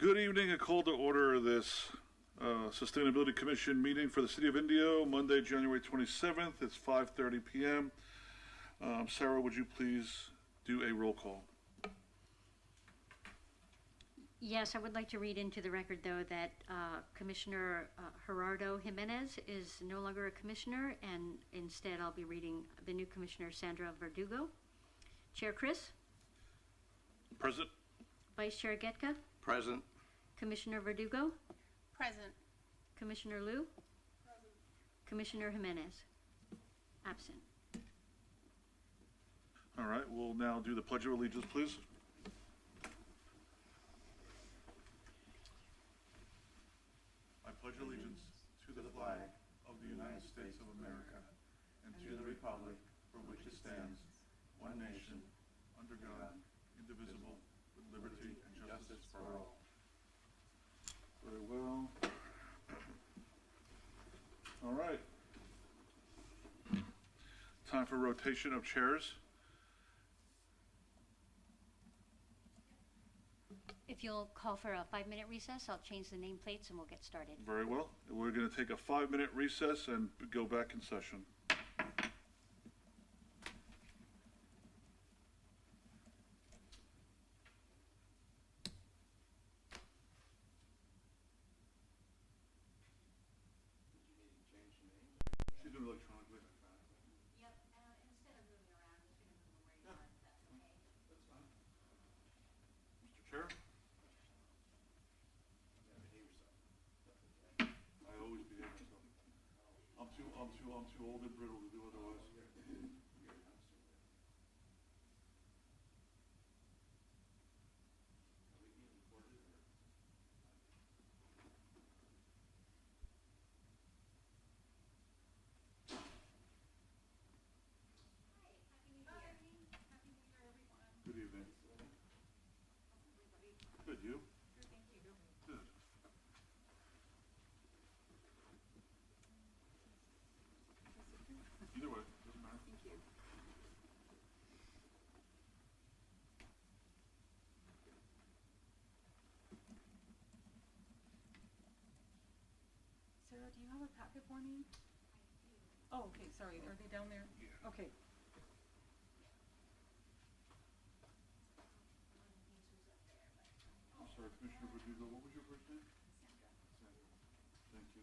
Good evening. I call to order this Sustainability Commission meeting for the City of Indio, Monday, January 27th. It's 5:30 p.m. Sarah, would you please do a roll call? Yes, I would like to read into the record, though, that Commissioner Gerardo Jimenez is no longer a commissioner, and instead I'll be reading the new commissioner, Sandra Verdugo. Chair Chris? Present. Vice Chair Getka? Present. Commissioner Verdugo? Present. Commissioner Liu? Present. Commissioner Jimenez? Absent. All right, we'll now do the Pledge of Allegiance, please. I pledge allegiance to the flag of the United States of America and to the republic for which it stands, one nation, under God, indivisible, with liberty and justice for all. Very well. All right. Time for rotation of chairs. If you'll call for a 5-minute recess, I'll change the nameplates and we'll get started. Very well. We're going to take a 5-minute recess and go back in session. She's doing it electronically. Yep, instead of moving around, just going to move where you want, if that's okay. That's fine. Mr. Chair? I always behave myself. I'm too old and brittle to do otherwise. Good evening. Good, you? Good. Either way, doesn't matter. Thank you. Sarah, do you have a packet for me? Oh, okay, sorry. Are they down there? Yeah. Okay. I'm sorry, Commissioner Verdugo, what was your first name? Sandra. Sandra. Thank you.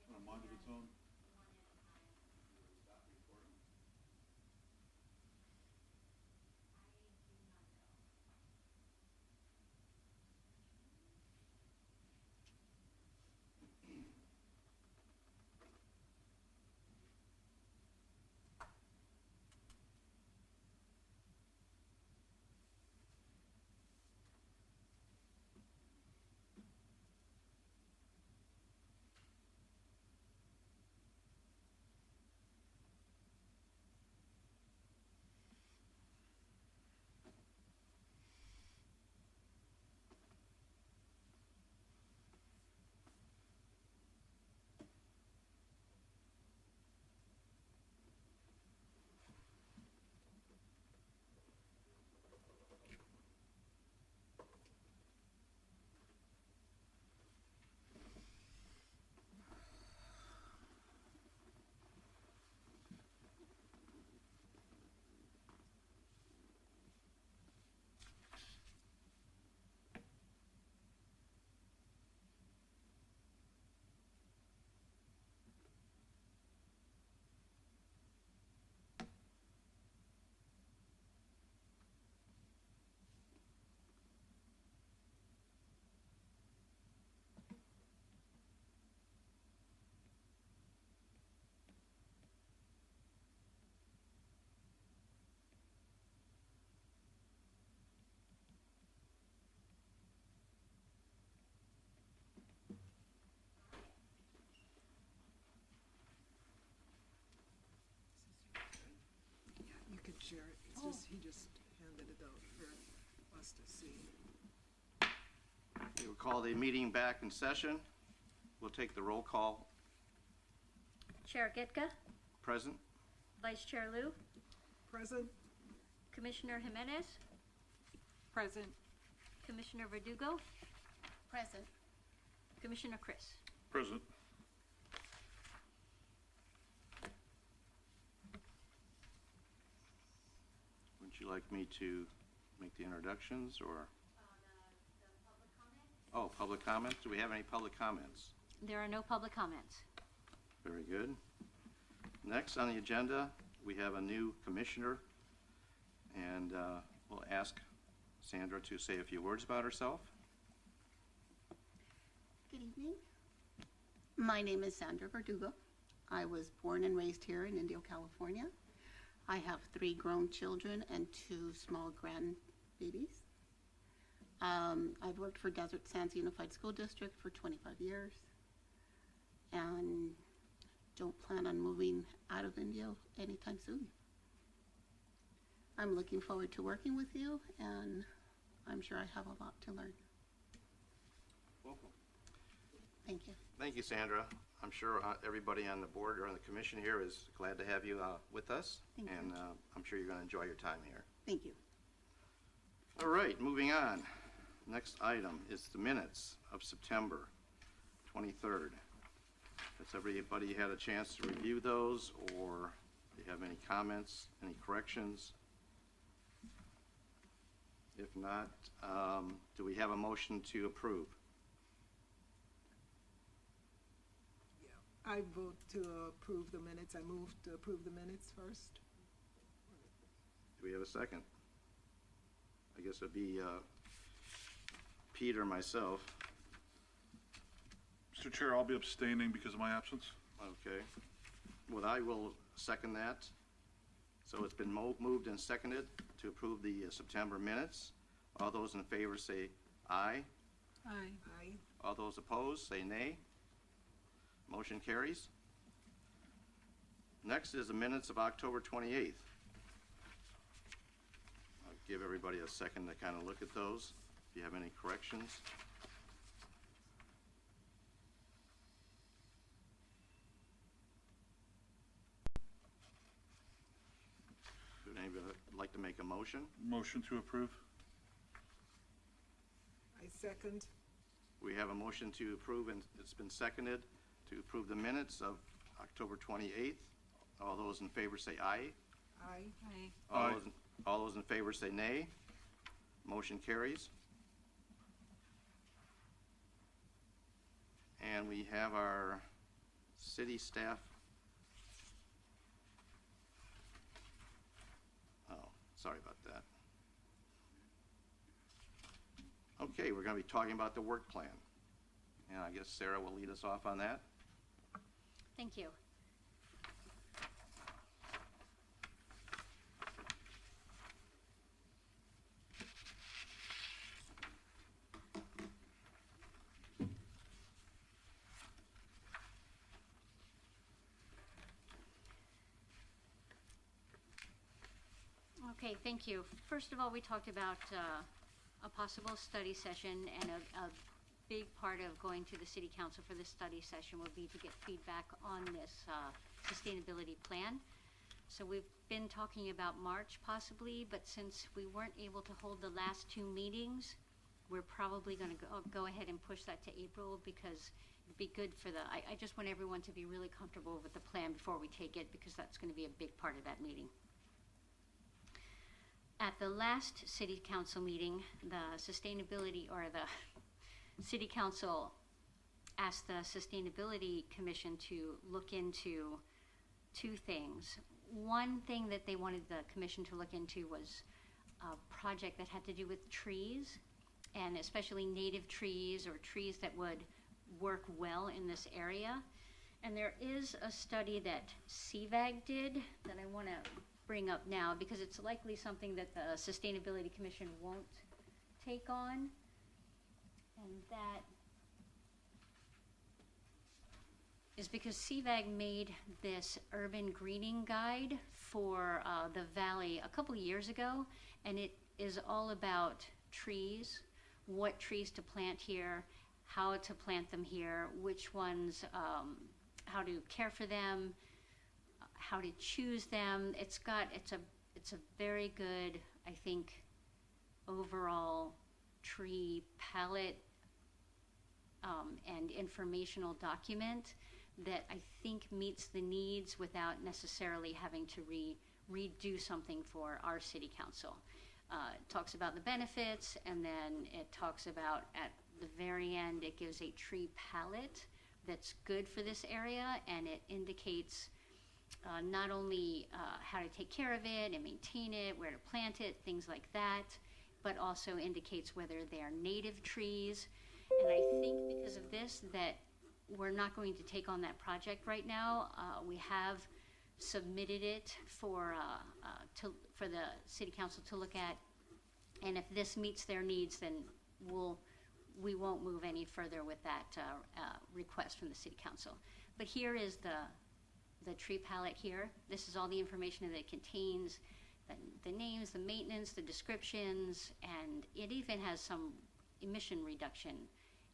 On a mind of its own. Chair. It's Oh. just, he just handed it out for us to see. We'll call the meeting back in session. We'll take the roll call. Chair Gitka, Present? Vice Chair Liu, Present? Commissioner Jimenez, Present. Commissioner Verdugo, Present. Commissioner Chris. Present. Would you like me to make the introductions or? Oh, public comments? Do we have any public comments? There are no public comments. Very good. Next on the agenda, we have a new commissioner, and we'll ask Sandra to say a few words about herself. Good evening. My name is Sandra Verdugo. I was born and raised here in Indio, California. I have 3 grown children and 2 small grandbabies. I've worked for Desert Sands Unified School District for 25 years and don't plan on moving out of Indio anytime soon. I'm looking forward to working with you, and I'm sure I have a lot to learn. Welcome. Thank you. Thank you, Sandra. I'm sure everybody on the board or on the commission here is glad to have you with us. Thank you. And I'm sure you're going to enjoy your time here. Thank you. All right, moving on. Next item is the minutes of September 23rd. Has everybody had a chance to review those, or do you have any comments, any corrections? If not, do we have a motion to approve? Yeah. I vote to approve the minutes. I move to approve the minutes first. Do we have a second? I guess it'd be Pete or myself. Mr. Chair, I'll be abstaining because of my absence. Okay. Well, I will second that. So it's been moved and seconded to approve the September minutes. All those in favor say aye. Aye. Aye. All those opposed say nay. Motion carries. Next is the minutes of October 28th. I'll give everybody a second to kind of look at those, if you have any corrections. Would anybody like to make a motion? Motion to approve. I second. We have a motion to approve, and it's been seconded to approve the minutes of October 28th. All those in favor say aye. Aye. Aye. All Aye. all those in favor say nay. Motion carries. And we have our city staff. Oh, sorry about that. Okay, we're going to be talking about the work plan. And I guess Sarah will lead us off on that. Thank you. Okay, thank you. First of all, we talked about a possible study session, and a big part of going to the city council for this study session would be to get feedback on this sustainability plan. So we've been talking about March possibly, but since we weren't able to hold the last 2 meetings, we're probably going to go ahead and push that to April, because it'd be good for I just want everyone to be really comfortable with the plan before we take it, because that's going to be a big part of that meeting. At the last city council meeting, the sustainability, or the city council asked the Sustainability Commission to look into 2 things. One thing that they wanted the commission to look into was a project that had to do with trees, and especially native trees or trees that would work well in this area. And there is a study that CVAG did that I want to bring up now, because it's likely something that the Sustainability Commission won't take on. And that is because CVAG made this urban greening guide for the valley a couple of years ago, and it is all about trees, what trees to plant here, how to plant them here, which ones, how to care for them, how to choose them. It's a very good, I think, overall tree palette and informational document that I think meets the needs without necessarily having to redo something for our city council. It talks about the benefits, and then it talks about, at the very end, it gives a tree palette that's good for this area, and it indicates not only how to take care of it and maintain it, where to plant it, things like that, but also indicates whether they are native trees. And I think because of this that we're not going to take on that project right now. We have submitted it for the city council to look at, and if this meets their needs, then we won't move any further with that request from the city council. But here is the tree palette here. This is all the information that it contains, the names, the maintenance, the descriptions, and it even has some emission reduction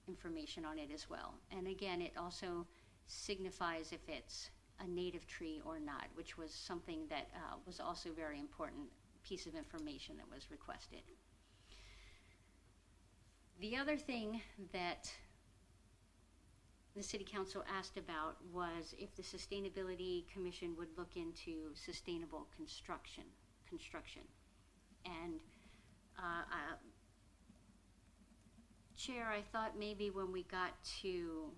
information on it as well. And again, it also signifies if it's a native tree or not, which was something that was also very important piece of information that was requested. The other thing that the City Council asked about was if the Sustainability Commission would look into sustainable construction. And Chair, I thought maybe when we got to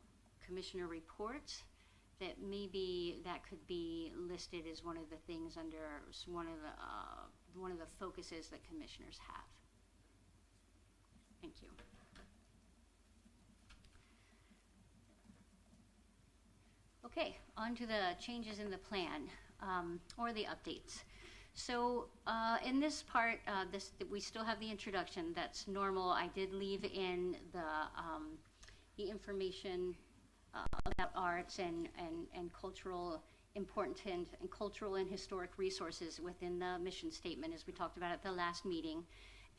Commissioner reports, that maybe that could be listed as one of the things under one of the focuses that commissioners have. Thank you. Okay, on to the changes in the plan, or the updates. So in this part, we still have the introduction. That's normal. I did leave in the information about arts and cultural important and cultural and historic resources within the mission statement, as we talked about at the last meeting.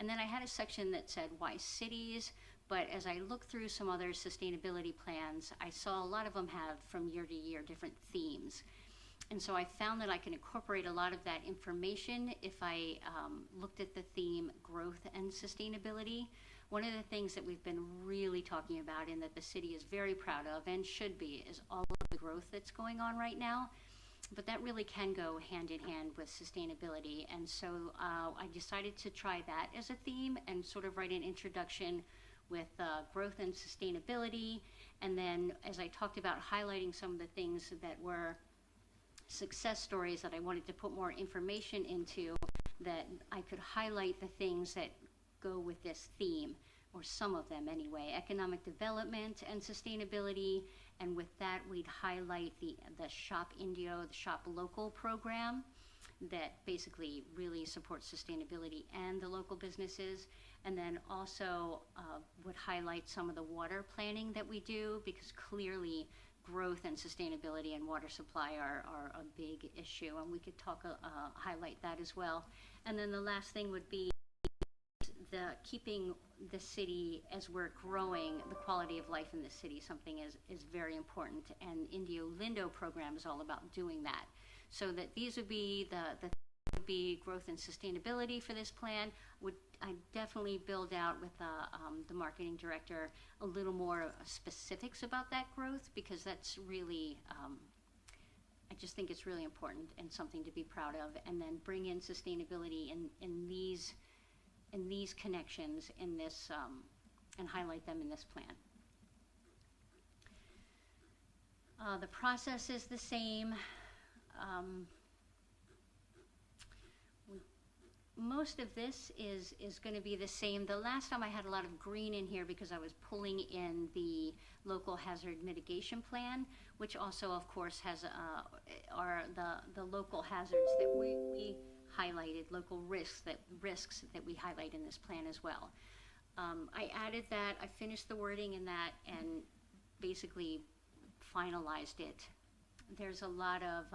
And then I had a section that said why cities, but as I looked through some other sustainability plans, I saw a lot of them have from year to year different themes. And so I found that I can incorporate a lot of that information if I looked at the theme growth and sustainability. One of the things that we've been really talking about and that the city is very proud of and should be is all of the growth that's going on right now. But that really can go hand in hand with sustainability. And so I decided to try that as a theme and sort of write an introduction with growth and sustainability. And then as I talked about highlighting some of the things that were success stories that I wanted to put more information into, that I could highlight the things that go with this theme, or some of them anyway: economic development and sustainability. And with that, we'd highlight the Shop Indio, the Shop Local program that basically really supports sustainability and the local businesses. And then also would highlight some of the water planning that we do, because clearly growth and sustainability and water supply are a big issue, and we could highlight that as well. And then the last thing would be keeping the city, as we're growing, the quality of life in the city, something is very important, and Indio Lindo program is all about doing that. So that these would be would be growth and sustainability for this plan. I definitely build out with the marketing director a little more specifics about that growth, because that's really, I just think it's really important and something to be proud of. And then bring in sustainability in these connections in this, and highlight them in this plan. The process is the same. Most of this is going to be the same. The last time I had a lot of green in here because I was pulling in the local hazard mitigation plan, which also, of course, has are the local hazards that we highlighted, local risks that we highlight in this plan as well. I added that. I finished the wording in that and basically finalized it. There's a lot of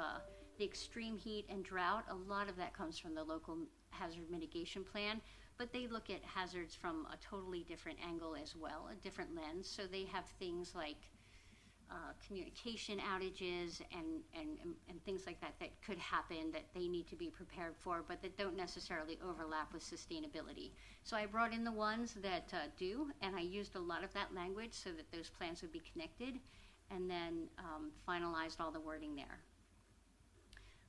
the extreme heat and drought, a lot of that comes from the local hazard mitigation plan, but they look at hazards from a totally different angle as well, a different lens. So they have things like communication outages and things like that that could happen that they need to be prepared for, but that don't necessarily overlap with sustainability. So I brought in the ones that do, and I used a lot of that language so that those plans would be connected, and then finalized all the wording there.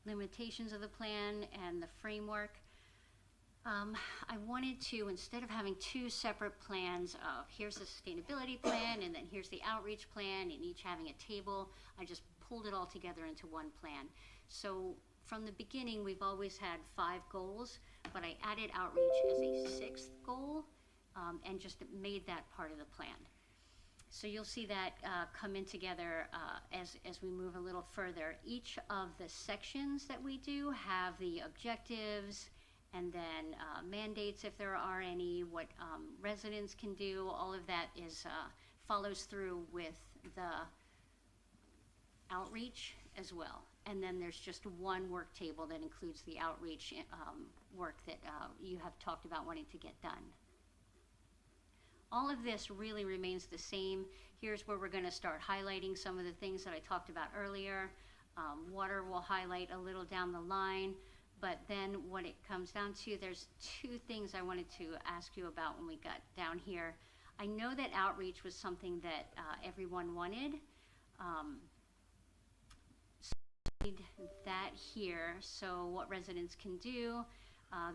Limitations of the plan and the framework. I wanted to, instead of having two separate plans of here's the sustainability plan and then here's the outreach plan and each having a table, I just pulled it all together into one plan. So from the beginning, we've always had 5 goals, but I added outreach as a 6th goal and just made that part of the plan. So you'll see that come in together as we move a little further. Each of the sections that we do have the objectives, and then mandates if there are any, what residents can do. All of that is follows through with the outreach as well. And then there's just one work table that includes the outreach work that you have talked about wanting to get done. All of this really remains the same. Here's where we're going to start highlighting some of the things that I talked about earlier. Water will highlight a little down the line. But then what it comes down to, there's 2 things I wanted to ask you about when we got down here. I know that outreach was something that everyone wanted. So I need that here, so what residents can do.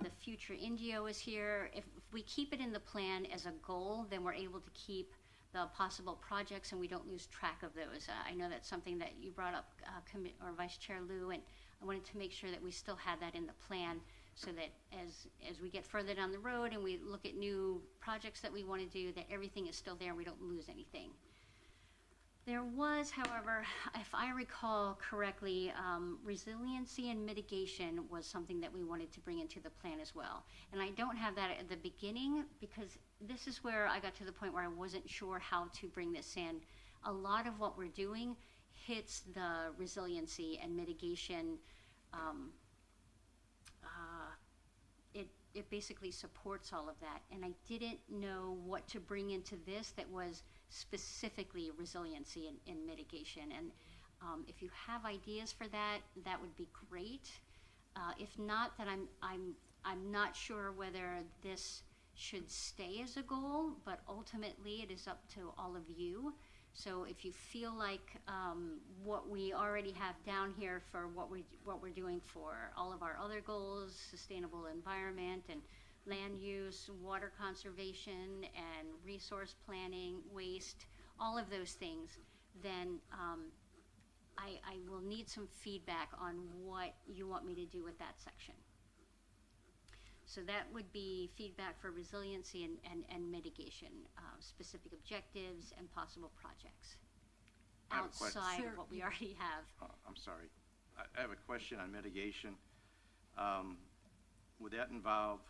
The future Indio is here. If we keep it in the plan as a goal, then we're able to keep the possible projects and we don't lose track of those. I know that's something that you brought up, Vice Chair Liu, and I wanted to make sure that we still had that in the plan so that as we get further down the road and we look at new projects that we want to do, that everything is still there and we don't lose anything. There was, however, if I recall correctly, resiliency and mitigation was something that we wanted to bring into the plan as well. And I don't have that at the beginning because this is where I got to the point where I wasn't sure how to bring this in. A lot of what we're doing hits the resiliency and mitigation. It basically supports all of that. And I didn't know what to bring into this that was specifically resiliency and mitigation. And if you have ideas for that, that would be great. If not, then I'm not sure whether this should stay as a goal, but ultimately it is up to all of you. So if you feel like what we already have down here for what we're doing for all of our other goals, sustainable environment and land use, water conservation, and resource planning, waste, all of those things, then I will need some feedback on what you want me to do with that section. So that would be feedback for resiliency and mitigation, specific objectives and possible projects I have a question. outside of what we already have. I'm sorry. I have a question on mitigation. Would that involve,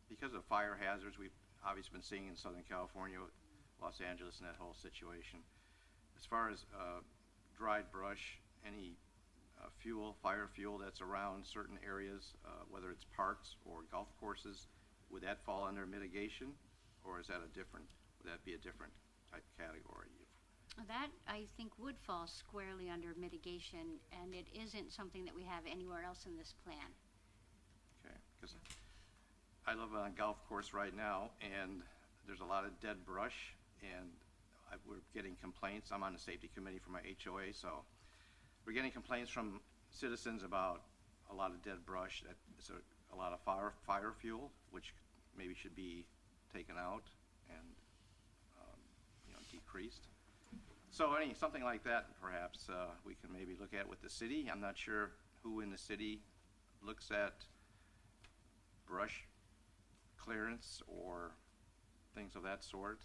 because of fire hazards we've obviously been seeing in Southern California, Los Angeles, and that whole situation, as far as dried brush, any fire fuel that's around certain areas, whether it's parks or golf courses, would that fall under mitigation, or is that would that be a different type category? That, I think, would fall squarely under mitigation, and it isn't something that we have anywhere else in this plan. Okay, because I live on a golf course right now, and there's a lot of dead brush, and we're getting complaints. I'm on the safety committee for my HOA, so we're getting complaints from citizens about a lot of dead brush. That is a lot of fire fuel, which maybe should be taken out and decreased. So something like that, perhaps we can maybe look at with the city. I'm not sure who in the city looks at brush clearance or things of that sort.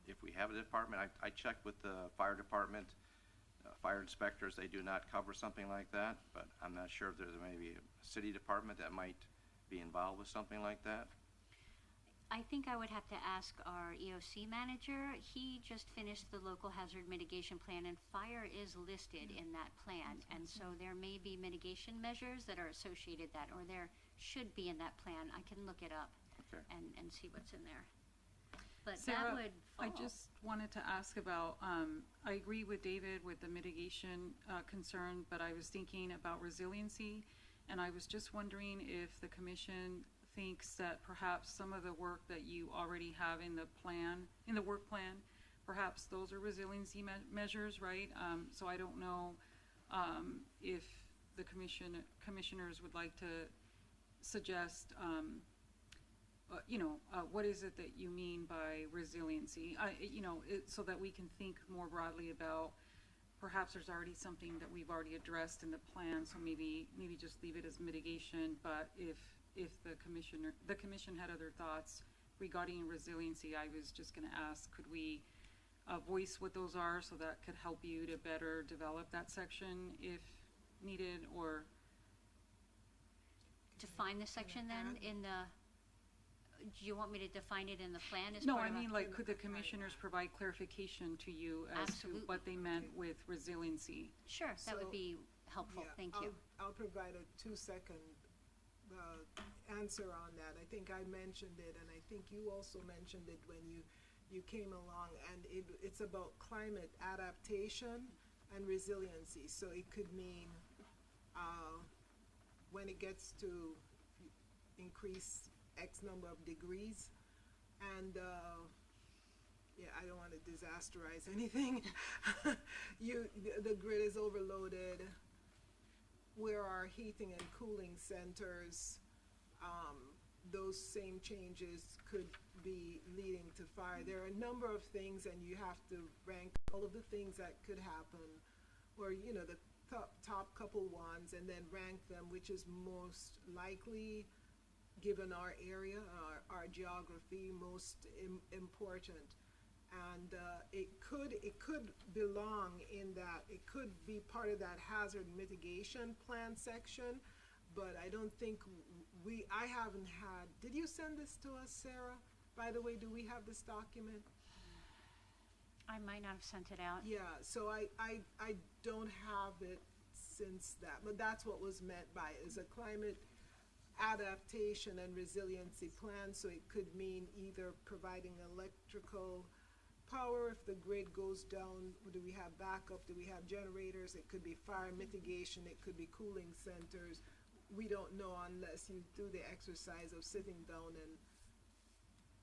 If we have a department, I checked with the fire department. Fire inspectors, they do not cover something like that, but I'm not sure if there's maybe a city department that might be involved with something like that. I think I would have to ask our EOC manager. He just finished the local hazard mitigation plan, and fire is listed in that plan. And so there may be mitigation measures that are associated that, or there should be in that plan. I can look it up Okay. and see what's in there. But Sarah, that would fall. I just wanted to ask about, I agree with David with the mitigation concern, but I was thinking about resiliency, and I was just wondering if the commission thinks that perhaps some of the work that you already have in the plan, in the work plan, perhaps those are resiliency measures, right? So I don't know if the commissioners would like to suggest, what is it that you mean by resiliency? So that we can think more broadly about, perhaps there's already something that we've already addressed in the plan, so maybe just leave it as mitigation. But if the commission had other thoughts regarding resiliency, I was just going to ask, could we voice what those are so that could help you to better develop that section if needed, or? Define the section then in the, do you want me to define it in the plan as No, part I of mean, like, could the commissioners provide clarification to you as Absolutely. to what they meant with resiliency? Sure, that So, would be helpful, Yeah, thank you. I'll provide a 2-second answer on that. I think I mentioned it, and I think you also mentioned it when you came along, and it's about climate adaptation and resiliency. So it could mean when it gets to increase X number of degrees, and I don't want to disasterize anything. The grid is overloaded. Where our heating and cooling centers, those same changes could be leading to fire. There are a number of things, and you have to rank all of the things that could happen, or the top couple ones, and then rank them which is most likely, given our area, our geography, most important. And it could belong in that, it could be part of that hazard mitigation plan section, but I don't think I haven't had, did you send this to us, Sarah? By the way, do we have this document? I might not have sent it out. Yeah, so I don't have it since that, but that's what was meant by it, is a climate adaptation and resiliency plan. So it could mean either providing electrical power if the grid goes down. Do we have backup? Do we have generators? It could be fire mitigation. It could be cooling centers. We don't know unless you do the exercise of sitting down and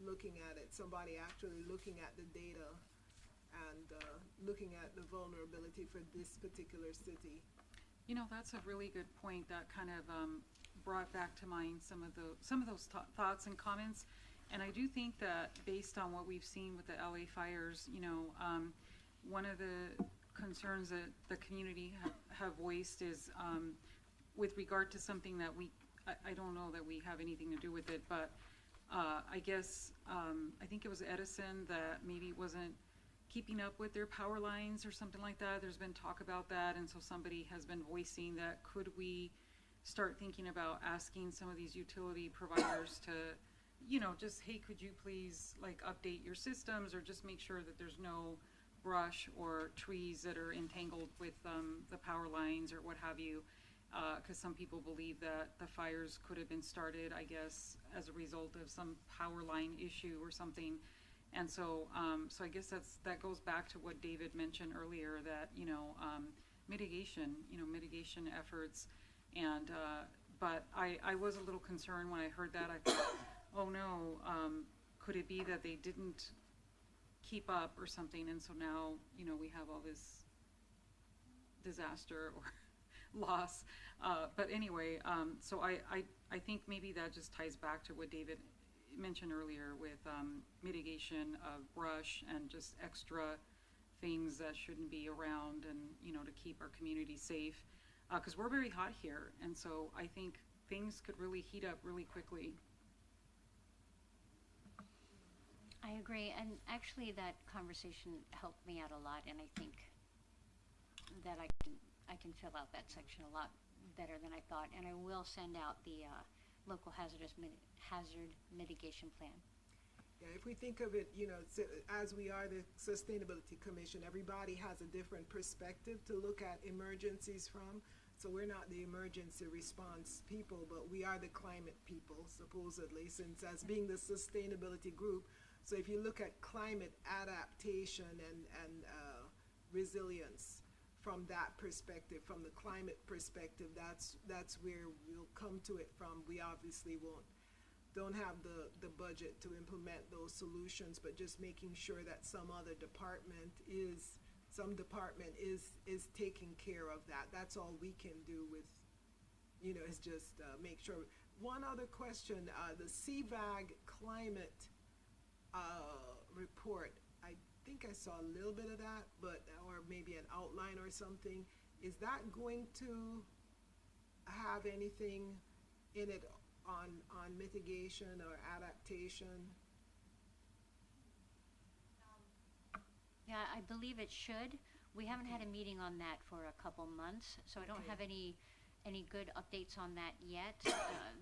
looking at it, somebody actually looking at the data and looking at the vulnerability for this particular city. That's a really good point. That kind of brought back to mind some of those thoughts and comments. And I do think that based on what we've seen with the LA fires, one of the concerns that the community have voiced is with regard to something that I don't know that we have anything to do with it, but I guess I think it was Edison that maybe wasn't keeping up with their power lines or something like that. There's been talk about that, and so somebody has been voicing that could we start thinking about asking some of these utility providers to, just, hey, could you please update your systems, or just make sure that there's no brush or trees that are entangled with the power lines or what have you, because some people believe that the fires could have been started, I guess, as a result of some power line issue or something. And so, so I guess that goes back to what David mentioned earlier, that, mitigation efforts. And, but I was a little concerned when I heard that. I thought, oh no, could it be that they didn't keep up or something? And so now, we have all this disaster or loss. But anyway, so I think maybe that just ties back to what David mentioned earlier with mitigation of brush and just extra things that shouldn't be around, and to keep our community safe, because we're very hot here, and so I think things could really heat up really quickly. I agree, and actually that conversation helped me out a lot, and I think that I can fill out that section a lot better than I thought, and I will send out the local hazard mitigation plan. Yeah, if we think of it, as we are the Sustainability Commission, everybody has a different perspective to look at emergencies from. So we're not the emergency response people, but we are the climate people, supposedly, since as being the sustainability group. So if you look at climate adaptation and resilience from that perspective, from the climate perspective, that's where we'll come to it from. We obviously don't have the budget to implement those solutions, but just making sure that some department is taking care of that. That's all we can do with, is just make sure. One other question, the CVAG climate report, I think I saw a little bit of that, or maybe an outline or something. Is that going to have anything in it on mitigation or adaptation? Yeah, I believe it should. We haven't had a meeting on that for a couple months, so I don't Okay. have any good updates on that yet.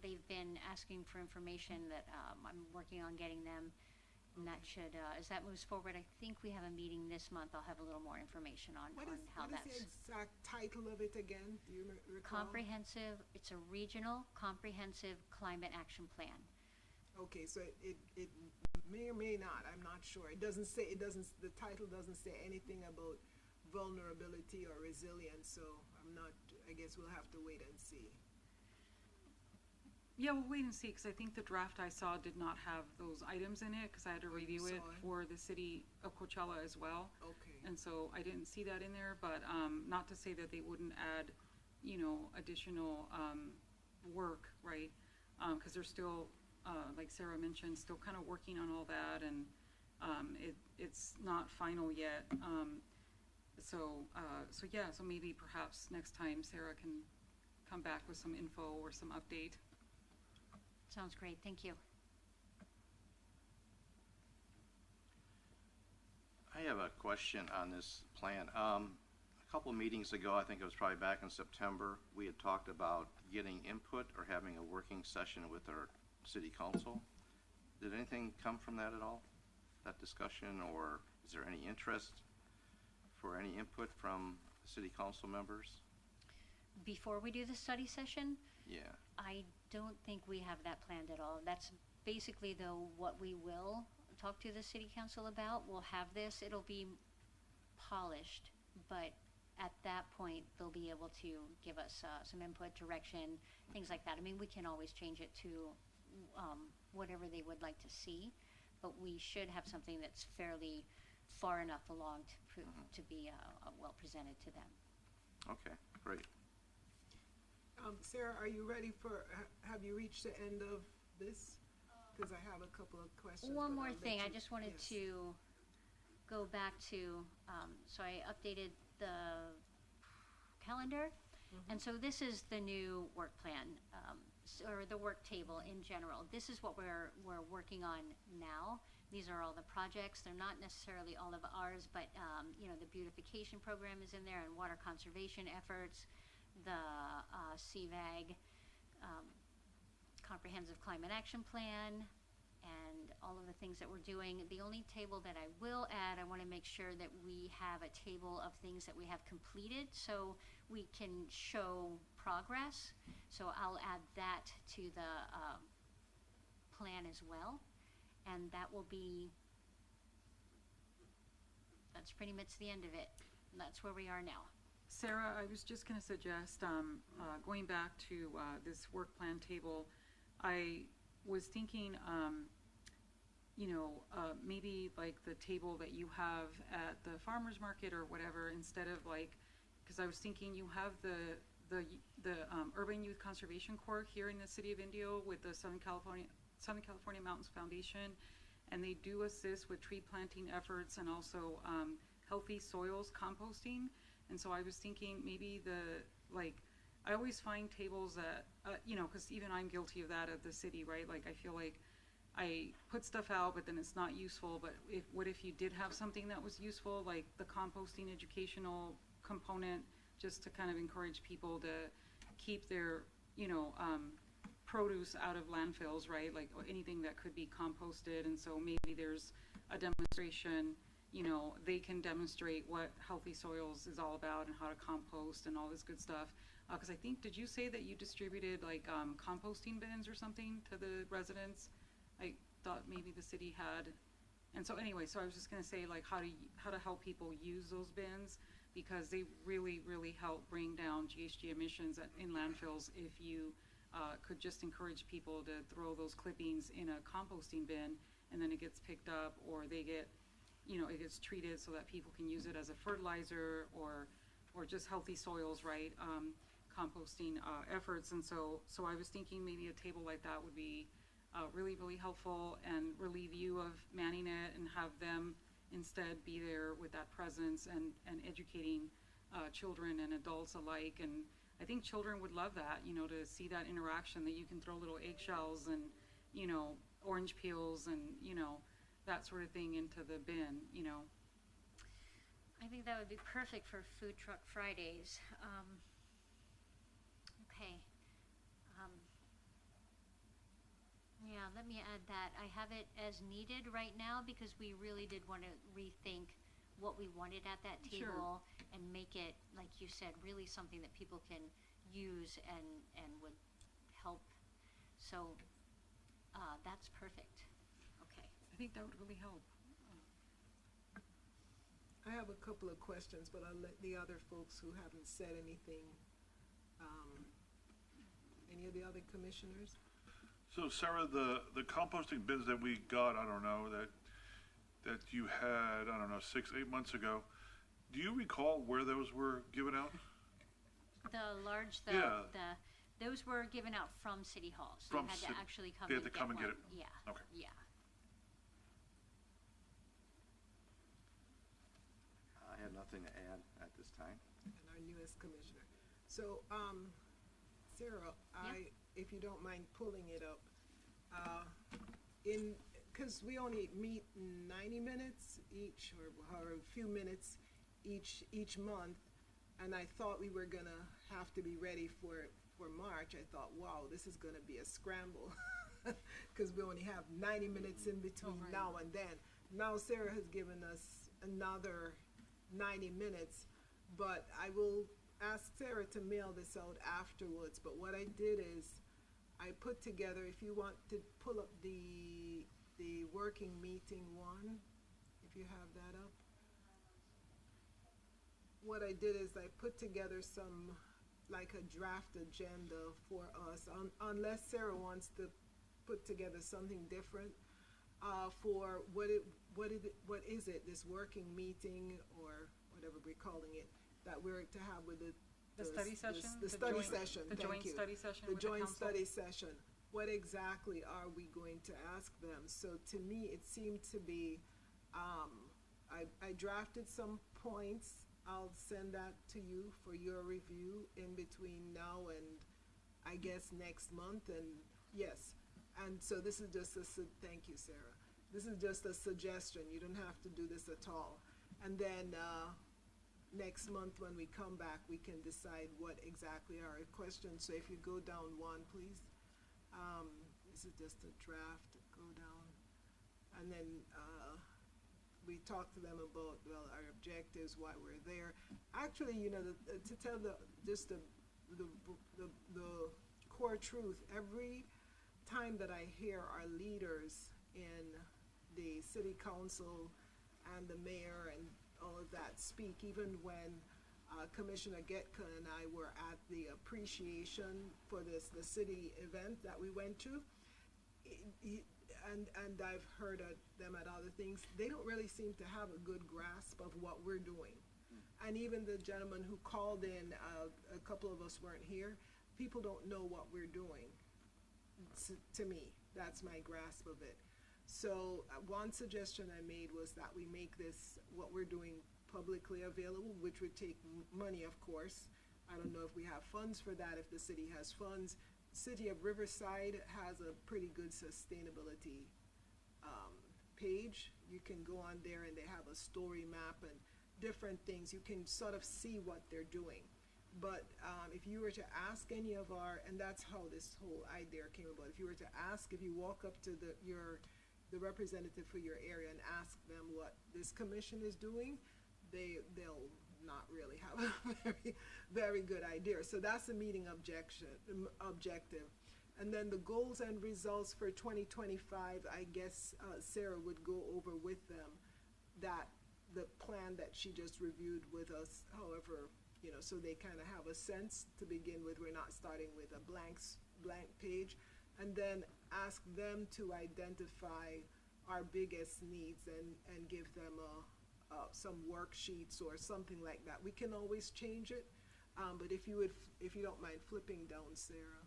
They've been asking for information that I'm working on getting them, and that should, as that moves forward, I think we have a meeting this month. I'll have a little more information on how What is that's. the exact title of it again? Do you recall? It's a regional comprehensive climate action plan. Okay, so it may or may not, I'm not sure. The title doesn't say anything about vulnerability or resilience, so I guess we'll have to wait and see. Yeah, we'll wait and see, because I think the draft I saw did not have those items in it, because I had to review it saw it? for the city of Coachella as well. Okay. And so I didn't see that in there, but not to say that they wouldn't add, additional work, right? Because they're still, like Sarah mentioned, still kind of working on all that, and it's not final yet. So maybe perhaps next time Sarah can come back with some info or some update. Sounds great, thank you. I have a question on this plan. A couple meetings ago, I think it was probably back in September, we had talked about getting input or having a working session with our city council. Did anything come from that at all? That discussion, or is there any interest for any input from city council members? Before we do the study session, Yeah. I don't think we have that planned at all. That's basically, though, what we will talk to the city council about. We'll have this, it'll be polished, but at that point, they'll be able to give us some input, direction, things like that. I mean, we can always change it to whatever they would like to see, but we should have something that's fairly far enough along to be well presented to them. Okay, great. Sarah, are you ready have you reached the end of this? Because I have a couple of questions. One but more I'll let thing, I you- just wanted yes. to go back to, so I updated the calendar. And so this is the new work plan, or the work table in general. This is what we're working on now. These are all the projects. They're not necessarily all of ours, but, the beautification program is in there, and water conservation efforts, the CVAG, Comprehensive Climate Action Plan, and all of the things that we're doing. The only table that I will add, I want to make sure that we have a table of things that we have completed so we can show progress. So I'll add that to the plan as well. And that will be, that's pretty much the end of it. That's where we are now. Sarah, I was just going to suggest, going back to this work plan table, I was thinking, maybe like the table that you have at the farmer's market or whatever, instead of like, because I was thinking you have the Urban Youth Conservation Corps here in the city of Indio with the Southern California Mountains Foundation, and they do assist with tree planting efforts and also healthy soils composting. And so I was thinking maybe I always find tables that, because even I'm guilty of that at the city, right? Like I feel like I put stuff out, but then it's not useful. But what if you did have something that was useful, like the composting educational component, just to kind of encourage people to keep their, produce out of landfills, right? Like anything that could be composted, and so maybe there's a demonstration, you know, they can demonstrate what Healthy Soils is all about and how to compost and all this good stuff. Because I think, did you say that you distributed like composting bins or something to the residents? I thought maybe the city had. And so anyway, so I was just gonna say like how to help people use those bins, because they really, really help bring down GHG emissions in landfills if you could just encourage people to throw those clippings in a composting bin, and then it gets picked up, or they get, you know, it gets treated so that people can use it as a fertilizer, or just Healthy Soils, right? Composting efforts. And so I was thinking maybe a table like that would be really, really helpful and relieve you of manning it, and have them instead be there with that presence and educating children and adults alike. And I think children would love that, you know, to see that interaction, that you can throw little eggshells and, you know, orange peels and, you know, that sort of thing into the bin, you know. I think that would be perfect for Food Truck Fridays. Okay. Yeah, let me add that. I have it as needed right now because we really did want to rethink what we wanted at that Sure. table and make it, like you said, really something that people can use and would help. So that's perfect. Okay. I think that would really help. I have a couple of questions, but I'll let the other folks who haven't said anything, any of the other commissioners? So Sarah, the composting bins that we got, I don't know, that you had, I don't know, 6-8 months ago, do you recall where those were given out? Yeah. Those were given out from City Hall, so From you had city- to actually come they and had to get come and get one. it. Yeah. Okay. Yeah. I have nothing to add at this time. And our newest commissioner. So, Sarah, if you don't mind pulling it up, because we only meet 90 minutes each, or a few minutes each month, and I thought we were gonna have to be ready for March. I thought, wow, this is gonna be a scramble, because we only have 90 minutes in between right. now and then. Now Sarah has given us another 90 minutes, but I will ask Sarah to mail this out afterwards. But what I did is I put together, if you want to pull up the working meeting one, if you have that up. What I did is I put together some, like a draft agenda for us, unless Sarah wants to put together something different, for what is it, this working meeting, or whatever we're calling it, that we're to have with The study session? The study joint- session, The thank joint you. study session The with the joint council? study session. What exactly are we going to ask them? So to me, it seemed to be, I drafted some points. I'll send that to you for your review in between now and I guess next month. And yes, and so this is just thank you, Sarah. This is just a suggestion. You don't have to do this at all. And then next month when we come back, we can decide what exactly are our questions. So if you go down one, please. This is just a draft. Go down. And then we talk to them about, well, our objectives, why we're there. Actually, you know, to tell the core truth, every time that I hear our leaders in the city council and the mayor and all of that speak, even when Commissioner Getka and I were at the appreciation for the city event that we went to, and I've heard them at other things, they don't really seem to have a good grasp of what we're doing. And even the gentleman who called in, a couple of us weren't here, people don't know what we're doing. To me, that's my grasp of it. So one suggestion I made was that we make this, what we're doing, publicly available, which would take money, of course. I don't know if we have funds for that, if the city has funds. City of Riverside has a pretty good sustainability page. You can go on there and they have a story map and different things. You can sort of see what they're doing. But if you were to ask any of our, and that's how this whole idea came about, if you were to ask, if you walk up to the representative for your area and ask them what this commission is doing, they'll not really have a very, very good idea. So that's the meeting objective. And then the goals and results for 2025, I guess Sarah would go over with them the plan that she just reviewed with us, however, so they kind of have a sense to begin with. We're not starting with a blank page. And then ask them to identify our biggest needs and give them some worksheets or something like that. We can always change it, but if you don't mind flipping down, Sarah.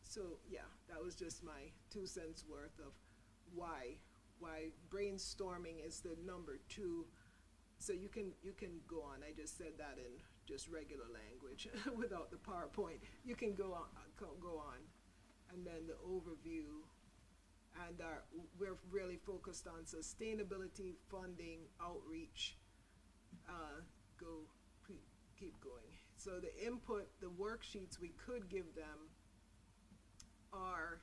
So yeah, that was just my 2 cents worth of why brainstorming is the number 2. So you can go on. I just said that in just regular language without the PowerPoint. You can go on, and then the overview, and we're really focused on sustainability, funding, outreach. Keep going. So the input, the worksheets we could give them are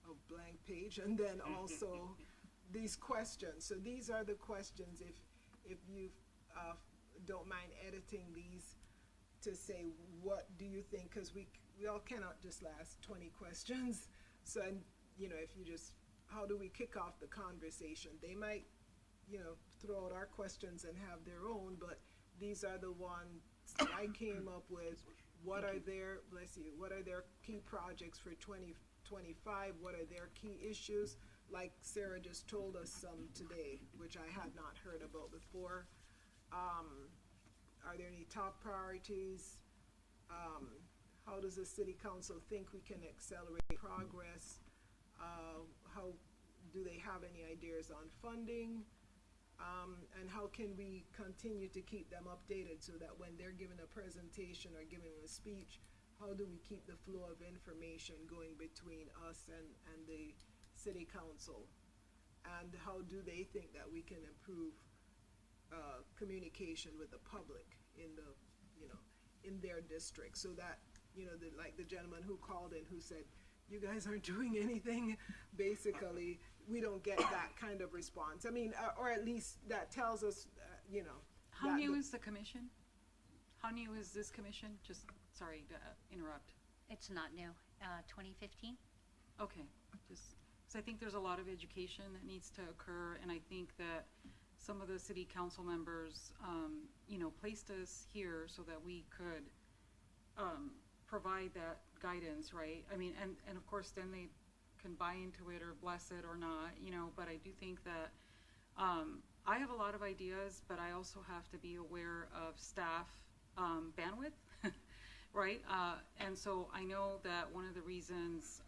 a blank page, and then also these questions. So these are the questions. If you don't mind editing these to say, what do you think? Because we all cannot just last 20 questions. So, if you just, how do we kick off the conversation? They might, throw out our questions and have their own, but these are the ones I came up with. What are their, what are their key projects for 2025? What are their key issues? Like Sarah just told us some today, which I had not heard about before. Are there any top priorities? How does the city council think we can accelerate progress? How do they have any ideas on funding? And how can we continue to keep them updated so that when they're giving a presentation or giving a speech, how do we keep the flow of information going between us and the city council? And how do they think that we can improve communication with the public in their district, so that, like the gentleman who called in who said, you guys aren't doing anything, basically, we don't get that kind of response. I mean, or at least that tells us, How new is the commission? How new is this commission? Just, sorry to interrupt. It's not new, 2015. Okay, just, because I think there's a lot of education that needs to occur, and I think that some of the city council members, placed us here so that we could provide that guidance, right? I mean, and of course, then they can buy into it or bless it or not, but I do think that I have a lot of ideas, but I also have to be aware of staff bandwidth, right? And so I know that one of the reasons,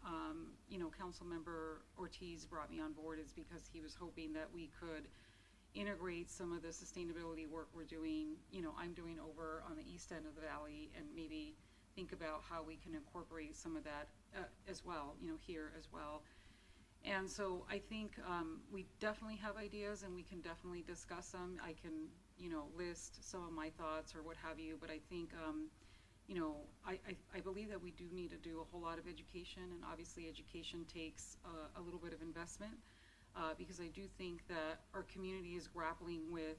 Councilmember Ortiz brought me on board is because he was hoping that we could integrate some of the sustainability work we're doing, I'm doing over on the east end of the valley, and maybe think about how we can incorporate some of that as well, here as well. And so I think we definitely have ideas, and we can definitely discuss them. I can, list some of my thoughts or what have you, but I think, I believe that we do need to do a whole lot of education, and obviously education takes a little bit of investment, because I do think that our community is grappling with,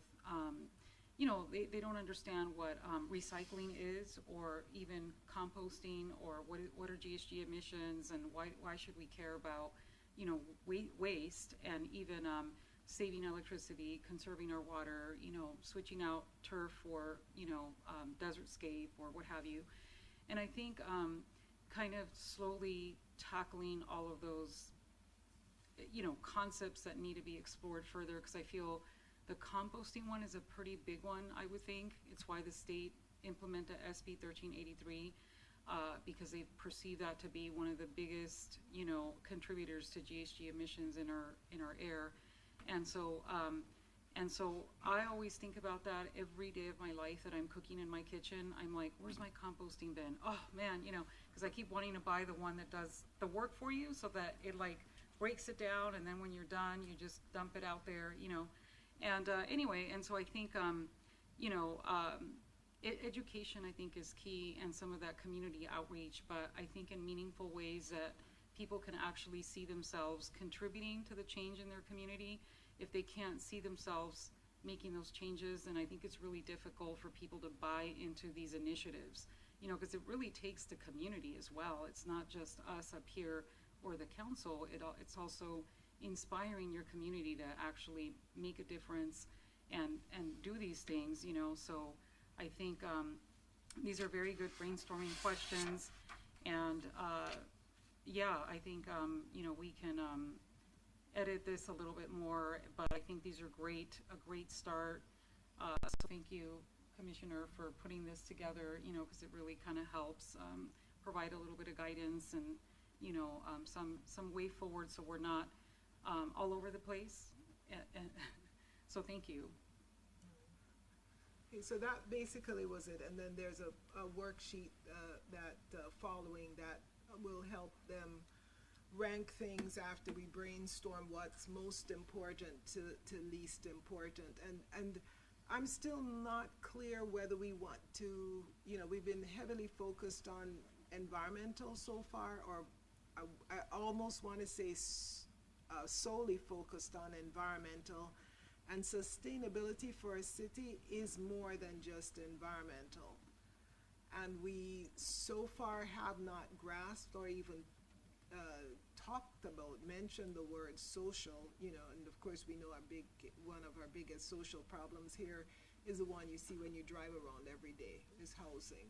they don't understand what recycling is, or even composting, or what are GHG emissions, and why should we care about, waste, and even saving electricity, conserving our water, switching out turf for, desert scape or what have you. And I think kind of slowly tackling all of those, concepts that need to be explored further, because I feel the composting one is a pretty big one, I would think. It's why the state implemented SB 1383, because they perceive that to be one of the biggest, contributors to GHG emissions in our air. And so I always think about that every day of my life that I'm cooking in my kitchen. I'm like, where's my composting bin? Oh man, because I keep wanting to buy the one that does the work for you, so that it breaks it down, and then when you're done, you just dump it out there, And anyway, and so I think, education, I think, is key, and some of that community outreach, but I think in meaningful ways that people can actually see themselves contributing to the change in their community. If they can't see themselves making those changes, then I think it's really difficult for people to buy into these initiatives, you know, because it really takes the community as well. It's not just us up here or the council, it's also inspiring your community to actually make a difference and do these things, you know. So I think these are very good brainstorming questions, and yeah, I think you know, we can edit this a little bit more, but I think these are a great start. So thank you, Commissioner, for putting this together, you know, because it really kind of helps provide a little bit of guidance and, you know, some way forward, so we're not all over the place. And so thank you. Okay, so that basically was it, and then there's a worksheet that following that will help them rank things after we brainstorm what's most important to least important. And I'm still not clear whether we want to, you know, we've been heavily focused on environmental so far, or I almost want to say solely focused on environmental. And sustainability for a city is more than just environmental. And we so far have not grasped or even mentioned the word social, you know. And of course we know one of our biggest social problems here is the one you see when you drive around every day, is housing.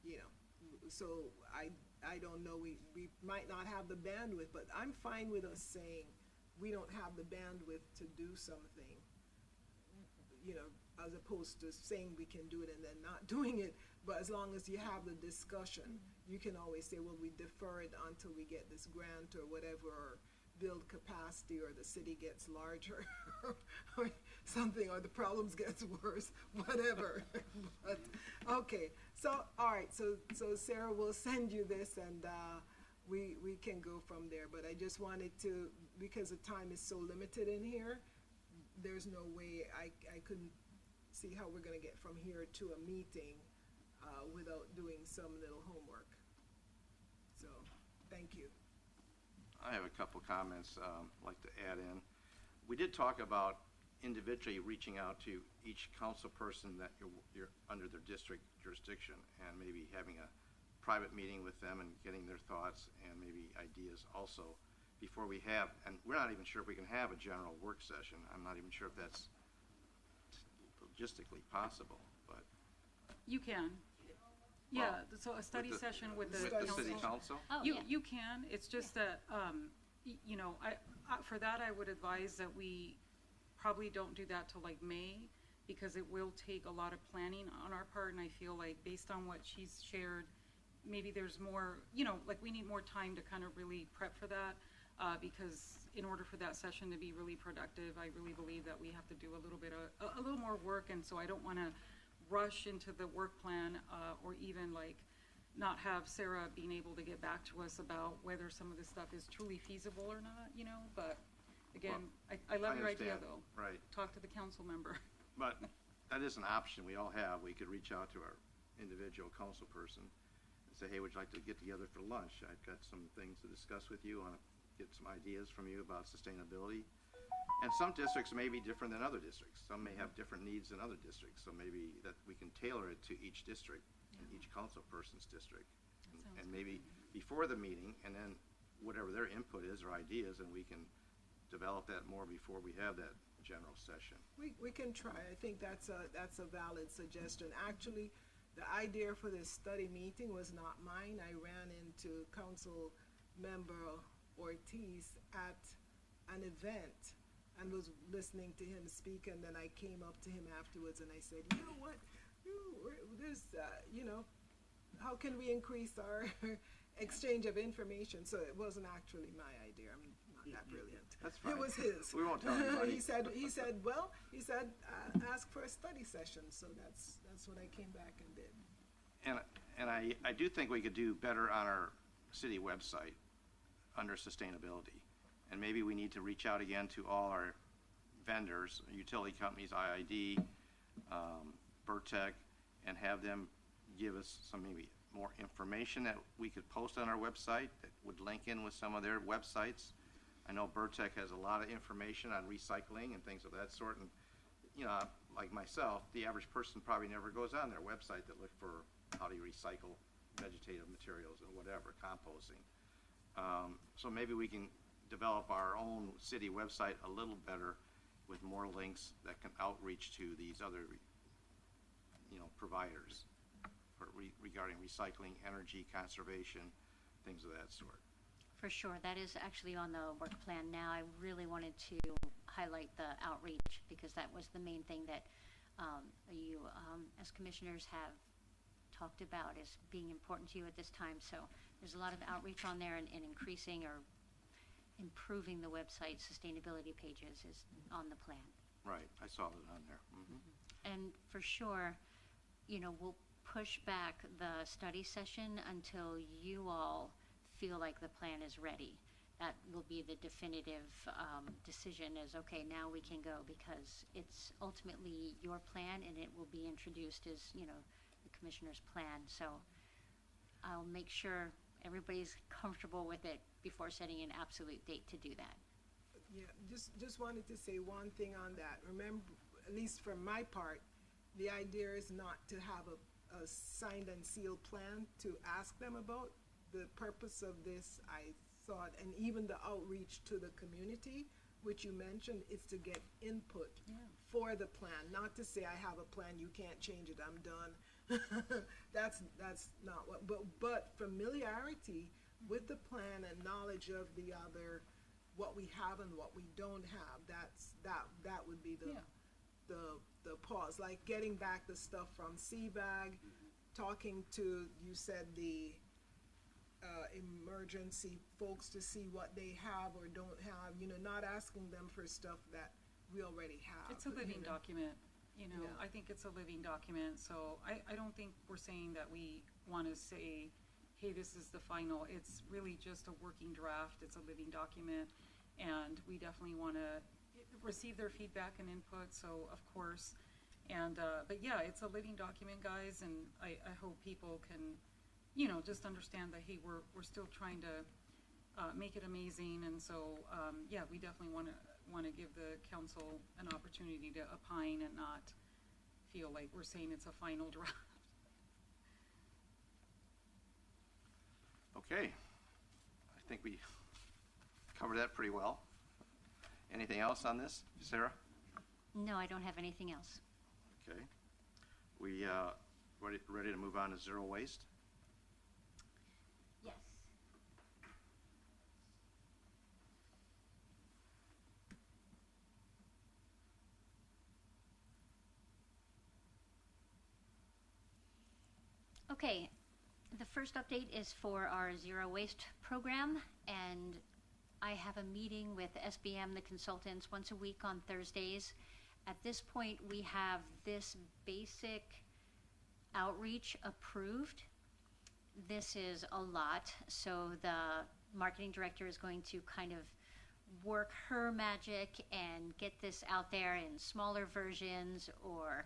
You know, so I don't know, we might not have the bandwidth, but I'm fine with us saying we don't have the bandwidth to do something, you know, as opposed to saying we can do it and then not doing it. But as long as you have the discussion, you can always say, well, we defer it until we get this grant or whatever, or build capacity, or the city gets larger or something, or the problems gets worse, whatever. But, okay, so, all right, so Sarah will send you this, and we can go from there. But I just wanted to, because the time is so limited in here, there's no way I couldn't see how we're gonna get from here to a meeting without doing some little homework. So, thank you. I have a couple comments I'd like to add in. We did talk about individually reaching out to each council person that you're under their district jurisdiction, and maybe having a private meeting with them and getting their thoughts and maybe ideas also before we have, and we're not even sure if we can have a general work session. I'm not even sure if that's logistically possible, but. You can. Yeah, so a study session with the council. With the city council? Oh, You, yeah. you can, it's just that, you know, I, for that, I would advise that we probably don't do that till like May, because it will take a lot of planning on our part, and I feel like based on what she's shared, maybe there's more, you know, like we need more time to kind of really prep for that, because in order for that session to be really productive, I really believe that we have to do a little more work, and so I don't want to rush into the work plan, or even like not have Sarah being able to get back to us about whether some of this stuff is truly feasible or not, you know. But again, I love your idea understand. though. Right. Talk to the council member. But that is an option we all have. We could reach out to our individual council person and say, hey, would you like to get together for lunch? I've got some things to discuss with you. I want to get some ideas from you about sustainability. And some districts may be different than other districts. Some may have different needs than other districts. So maybe that we can tailor it to each district and each council person's district. And maybe before the meeting, and then whatever their input is or ideas, and we can develop that more before we have that general session. We can try. I think that's a valid suggestion. Actually, the idea for this study meeting was not mine. I ran into Council Member Ortiz at an event and was listening to him speak, and then I came up to him afterwards and I said, you know what, there's, you know, how can we increase our exchange of information? So it wasn't actually my idea. I'm not that brilliant. That's fine. It was his. We won't tell anybody. he said, ask for a study session. So that's what I came back and did. And I do think we could do better on our city website under sustainability. And maybe we need to reach out again to all our vendors, utility companies, IID, Burtech and have them give us some maybe more information that we could post on our website that would link in with some of their websites. I know Burtech has a lot of information on recycling and things of that sort, and, you know, like myself, the average person probably never goes on their website to look for how do you recycle vegetative materials or whatever, composting. So maybe we can develop our own city website a little better with more links that can outreach to these other, you know, providers for regarding recycling, energy conservation, things of that sort. For sure, that is actually on the work plan now. I really wanted to highlight the outreach because that was the main thing that you, as commissioners, have talked about as being important to you at this time. So there's a lot of outreach on there, and increasing or improving the website sustainability pages is on the plan. Right, I saw that on there. And for sure, you know, we'll push back the study session until you all feel like the plan is ready. That will be the definitive decision is, okay, now we can go, because it's ultimately your plan and it will be introduced as, you know, the commissioner's plan. So I'll make sure everybody's comfortable with it before setting an absolute date to do that. Yeah, just wanted to say one thing on that. Remember, at least for my part, the idea is not to have a signed and sealed plan to ask them about. The purpose of this, I thought, and even the outreach to the community, which you mentioned, is to get input for the plan. Not to say I have a plan, you can't change it, I'm done. That's not what, but familiarity with the plan and knowledge of the other, what we have and what we don't have, that would be the pause. Like getting back the stuff from CVAG, talking to, you said, the emergency folks to see what they have or don't have, you know, not asking them for stuff that we already have. It's a living document, you know, Yeah. I think it's a living document, so I don't think we're saying that we want to say, hey, this is the final. It's really just a working draft, it's a living document, and we definitely want to receive their feedback and input, so of course. And, but yeah, it's a living document, guys, and I hope people can, you know, just understand that, hey, we're still trying to make it amazing, and so, yeah, we definitely want to give the council an opportunity to opine and not feel like we're saying it's a final draft. Okay, I think we covered that pretty well. Anything else on this, Sarah? No, I don't have anything else. Okay. We ready to move on to zero waste? Yes. Okay, the first update is for our zero waste program, and I have a meeting with SBM, the consultants, once a week on Thursdays. At this point, we have this basic outreach approved. This is a lot, so the marketing director is going to kind of work her magic and get this out there in smaller versions, or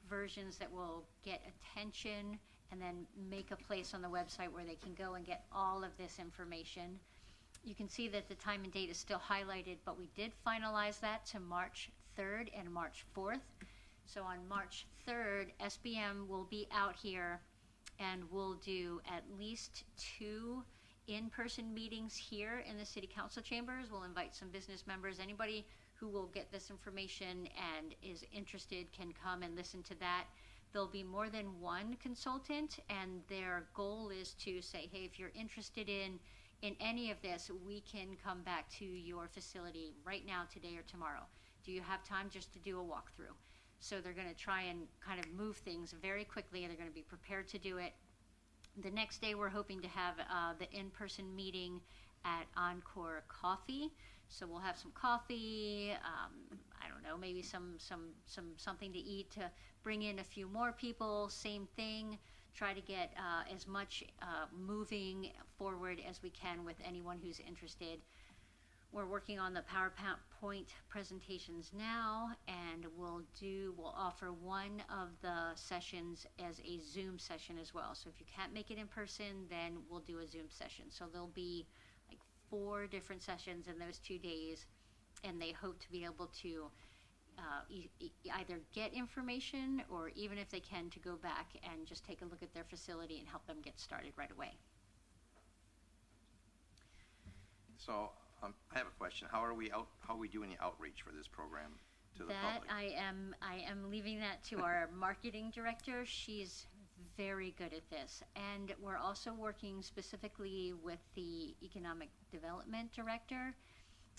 versions that will get attention, and then make a place on the website where they can go and get all of this information. You can see that the time and date is still highlighted, but we did finalize that to March 3rd and March 4th. So on March 3rd, SBM will be out here, and we'll do at least 2 in-person meetings here in the City Council chambers. We'll invite some business members. Anybody who will get this information and is interested can come and listen to that. There'll be more than one consultant, and their goal is to say, hey, if you're interested in any of this, we can come back to your facility right now, today or tomorrow. Do you have time just to do a walkthrough? So they're going to try and kind of move things very quickly, and they're going to be prepared to do it. The next day, we're hoping to have the in-person meeting at Encore Coffee. So we'll have some coffee, I don't know, maybe something to eat to bring in a few more people. Same thing. Try to get as much moving forward as we can with anyone who's interested. We're working on the PowerPoint presentations now, and we'll offer one of the sessions as a Zoom session as well. So if you can't make it in person, then we'll do a Zoom session. So there'll be like 4 different sessions in those 2 days, and they hope to be able to either get information, or even if they can, to go back and just take a look at their facility and help them get started right away. So, I have a question. How are we doing the outreach for this program to the That public? I am leaving that to our marketing director. She's very good at this. And we're also working specifically with the economic development director.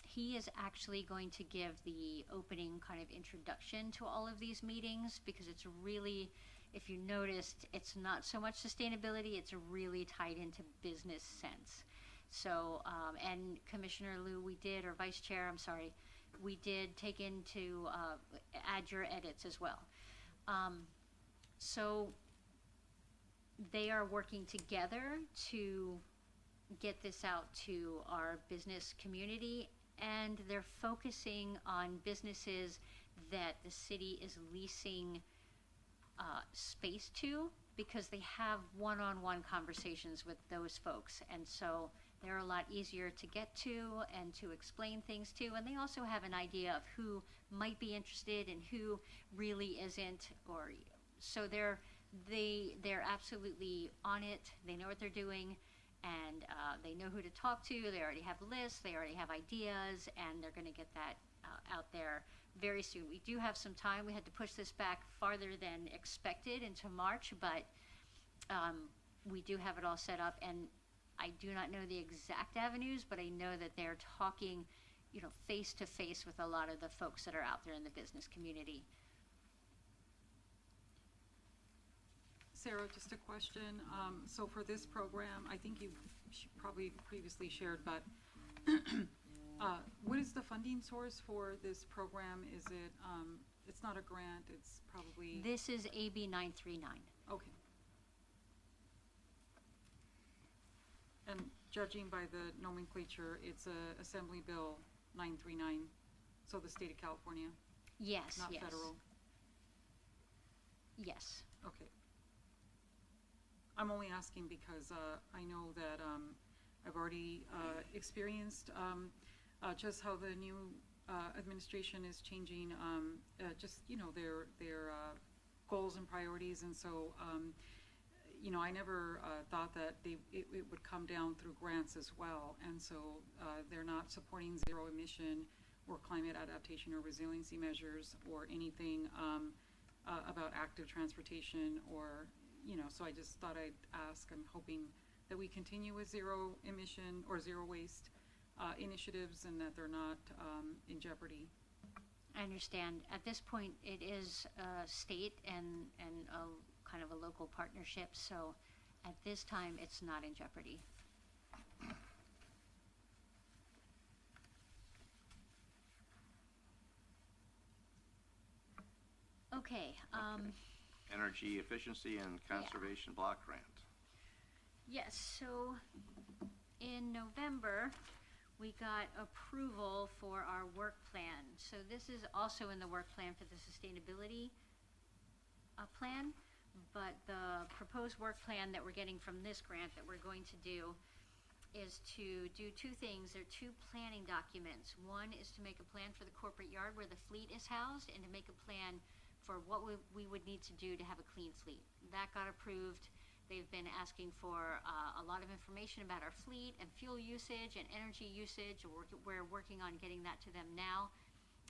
He is actually going to give the opening kind of introduction to all of these meetings, because it's really, if you noticed, it's not so much sustainability, it's really tied into business sense. So, and Commissioner Liu, or Vice Chair, I'm sorry, we did take into, add your edits as well. So they are working together to get this out to our business community, and they're focusing on businesses that the city is leasing space to, because they have one-on-one conversations with those folks, and so they're a lot easier to get to and to explain things to, and they also have an idea of who might be interested and who really isn't, or so they're absolutely on it. They know what they're doing, and they know who to talk to. They already have lists, they already have ideas, and they're going to get that out there very soon. We do have some time. We had to push this back farther than expected into March, but we do have it all set up, and I do not know the exact avenues, but I know that they're talking, face to face with a lot of the folks that are out there in the business community. Sarah, just a question. So for this program, I think you probably previously shared, but what is the funding source for this program? Is it, it's not a grant, it's probably... This is AB 939. Okay. And judging by the nomenclature, it's Assembly Bill 939, so the state of California, Yes, not yes. federal? Yes. Okay. I'm only asking because I know that I've already experienced just how the new administration is changing, just, their goals and priorities, and so, I never thought that it would come down through grants as well, and so they're not supporting zero emission or climate adaptation or resiliency measures or anything about active transportation or, so I just thought I'd ask. I'm hoping that we continue with zero emission or zero waste initiatives, and that they're not in jeopardy. I understand. At this point, it is state and a kind of a local partnership, so at this time, it's not in jeopardy. Okay, Energy efficiency and conservation block grant. yes, so in November, we got approval for our work plan. So this is also in the work plan for the sustainability plan, but the proposed work plan that we're getting from this grant that we're going to do is to do 2 things. There are 2 planning documents. One is to make a plan for the corporate yard where the fleet is housed, and to make a plan for what we would need to do to have a clean fleet. That got approved. They've been asking for a lot of information about our fleet and fuel usage and energy usage. We're working on getting that to them now,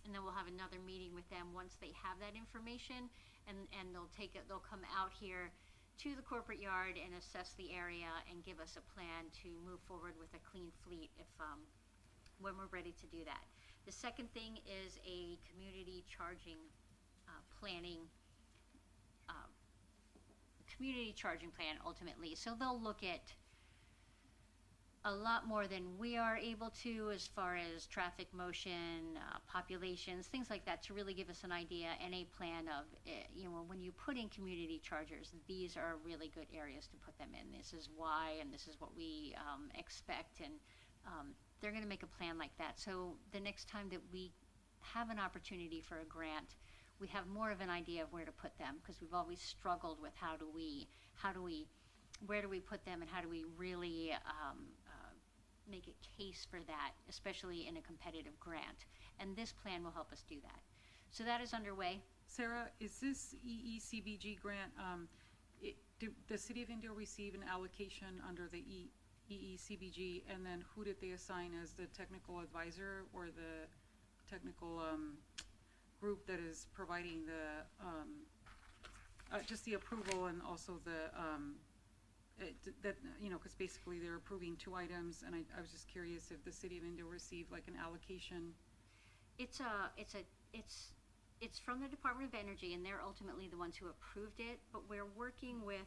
and then we'll have another meeting with them once they have that information, and they'll come out here to the corporate yard and assess the area and give us a plan to move forward with a clean fleet when we're ready to do that. The second thing is a community charging planning, community charging plan ultimately. So they'll look at a lot more than we are able to as far as traffic motion, populations, things like that, to really give us an idea and a plan of, when you put in community chargers, these are really good areas to put them in. This is why, and this is what we expect, and they're gonna make a plan like that. So the next time that we have an opportunity for a grant, we have more of an idea of where to put them, because we've always struggled with where do we put them, and how do we really make a case for that, especially in a competitive grant. And this plan will help us do that. So that is underway. Sarah, is this EECBG grant, did the City of Indio receive an allocation under the EECBG, and then who did they assign as the technical advisor or the technical group that is providing the, just the approval and also the, because basically they're approving 2 items, and I was just curious if the City of Indio received like an allocation. It's from the Department of Energy, and they're ultimately the ones who approved it, but we're working with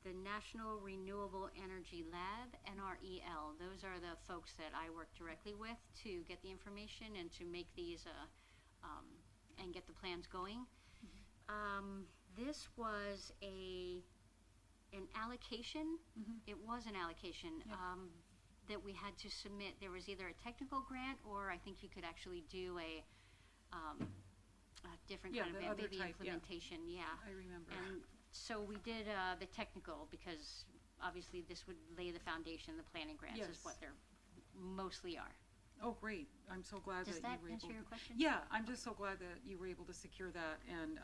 the National Renewable Energy Lab, NREL. Those are the folks that I work directly with to get the information and to make these and get the plans going. This was an allocation. It was an allocation that we had to submit. There was either a technical grant, or I think you could actually do a different kind the of other maybe type, implementation. Yeah. I remember. And so we did the technical, because obviously this would lay the foundation. The planning grants is Yes. what they're mostly are. Oh, great. I'm so glad Does that that you were able answer your to. question? Yeah, I'm just so glad that you were able to secure that, and,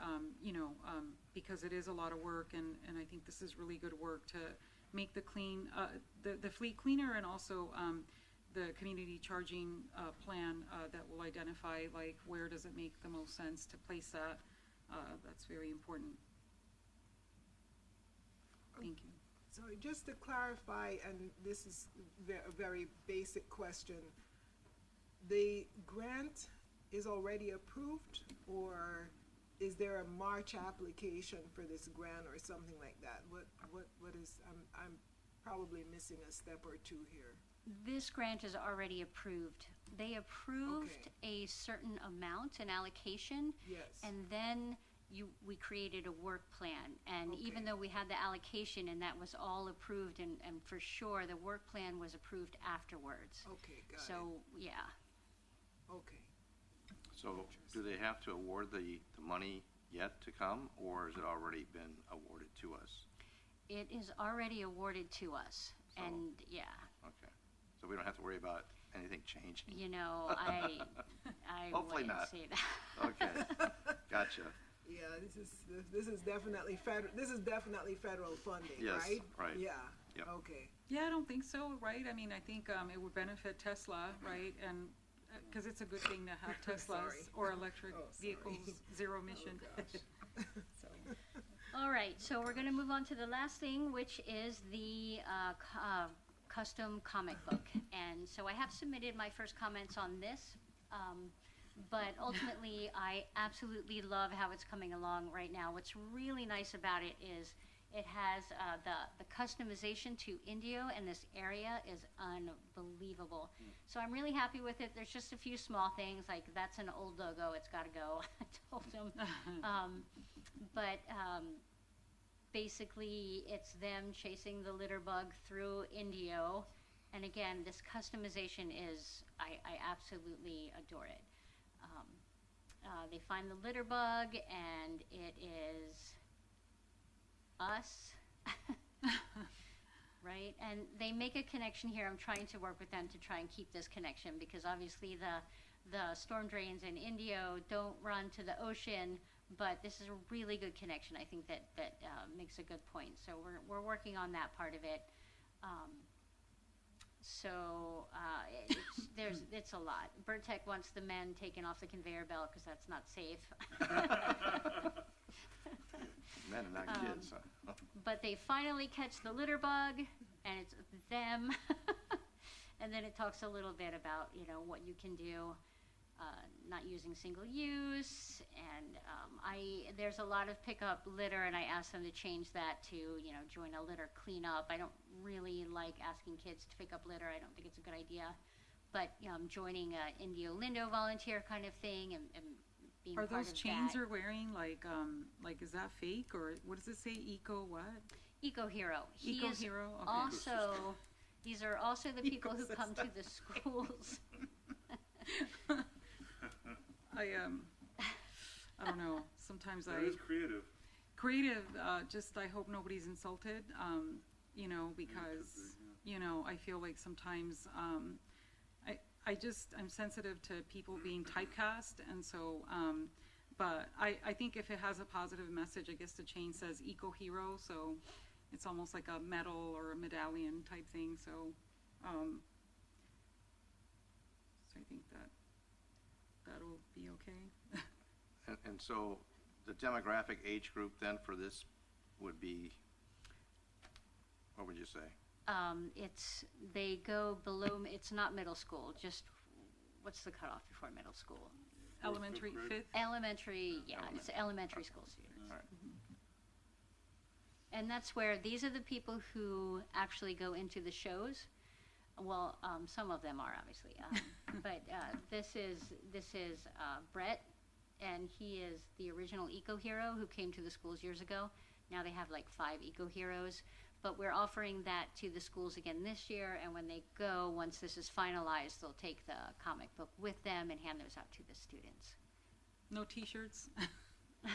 because it is a lot of work, and I think this is really good work to make the the fleet cleaner, and also, the community charging, plan, that will identify, like, where does it make the most sense to place that. That's very important. Thank you. So just to clarify, and this is a very basic question, the grant is already approved, or is there a March application for this grant or something like that? What is, I'm probably missing a step or two here. This grant is already approved. They approved Okay. a certain amount, an allocation, Yes. and then we created a work plan. And even Okay. though we had the allocation and that was all approved, and for sure, the work plan was approved afterwards. Okay, got it. So, yeah. Okay. So do they have to award the money yet to come, or has it already been awarded to us? It is already awarded to us, So- and yeah, Okay. So we don't have to worry about anything changing? you know, I Hopefully wouldn't not. say that. Okay, gotcha. Yeah, this is definitely federal funding, Yes, right? right. Yeah. Yep. Okay. Yeah, I don't think so, right? I mean, I think, it would benefit Tesla, right? And, because it's a good thing to have Teslas Sorry. or electric Oh, sorry. vehicles, zero emission. gosh. So, All right, so we're gonna move on to the last thing, which is the custom comic book. And so I have submitted my first comments on this, but ultimately, I absolutely love how it's coming along right now. What's really nice about it is it has the customization to Indio, and this area is unbelievable. So I'm really happy with it. There's just a few small things, like that's an old logo, it's gotta go. I told him. But basically, it's them chasing the litter bug through Indio. And again, this customization is, I absolutely adore it. They find the litter bug, and it is us. Right? And they make a connection here. I'm trying to work with them to try and keep this connection, because obviously the storm drains in Indio don't run to the ocean, but this is a really good connection. I think that makes a good point. So we're working on that part of it. It's a lot. Bird-Tech wants the men taken off the conveyor belt because that's not safe. Men and not kids, huh? But they finally catch the litter bug, and it's them. And then it talks a little bit about, what you can do, not using single use. And there's a lot of pickup litter, and I asked them to change that to, join a litter cleanup. I don't really like asking kids to pick up litter. I don't think it's a good idea. But, joining a Indio Lindo volunteer kind of thing, and being are part those of chains that. you're wearing, like, is that fake, or what does it say, Eco what? Eco Hero. He Eco is Hero? Okay. also These are also the people who come to the schools. I don't know, sometimes That is creative. creative, just I hope nobody's insulted, you know, because, you know, I feel like sometimes, I'm sensitive to people being typecast, and so, but I think if it has a positive message, I guess the chain says eco-hero, so it's almost like a medal or a medallion type thing, so I think that'll be okay. And so the demographic age group then for this would be, what would you say? They go below, it's not middle school, just, what's the cutoff before middle school? Elementary, grade. fifth, Elementary, yeah, it's elementary school students. All right. And that's where, these are the people who actually go into the shows. Well, some of them are obviously, but this is Brett, and he is the original eco-hero who came to the schools years ago. Now they have like 5 eco-heroes, but we're offering that to the schools again this year, and when they go, once this is finalized, they'll take the comic book with them and hand those out to the students. no t-shirts. I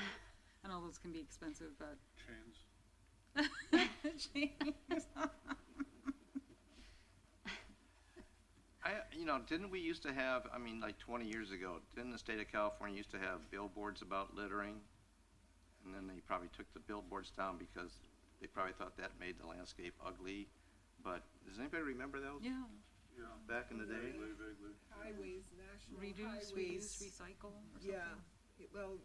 know those can be expensive, but. Chains. You know, didn't we used to have, I mean, like 20 years ago, didn't the state of California used to have billboards about littering? And then they probably took the billboards down because they probably thought that made the landscape ugly. But does anybody remember those Yeah, Yeah. back in the day? Vaguely. Highways, national reduce, highways. reuse, recycle, or something. Yeah, well,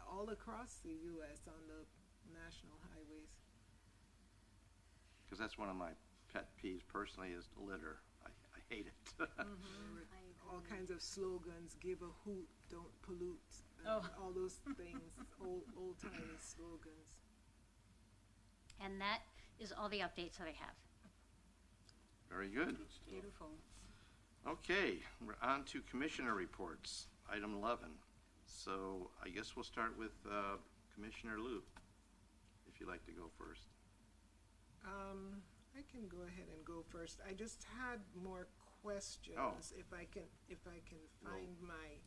all across the US on the national highways. Because that's one of my pet peeves personally is litter. I hate it. All kinds of slogans, give a hoot, don't pollute, and Oh. all those things, old timey slogans. And that is all the updates that I have. Very good. Good stuff. Beautiful. Okay, we're on to commissioner reports, item 11. So I guess we'll start with Commissioner Liu, if you'd like to go first. I can go ahead and go first. I just had more questions. Oh. If I can find my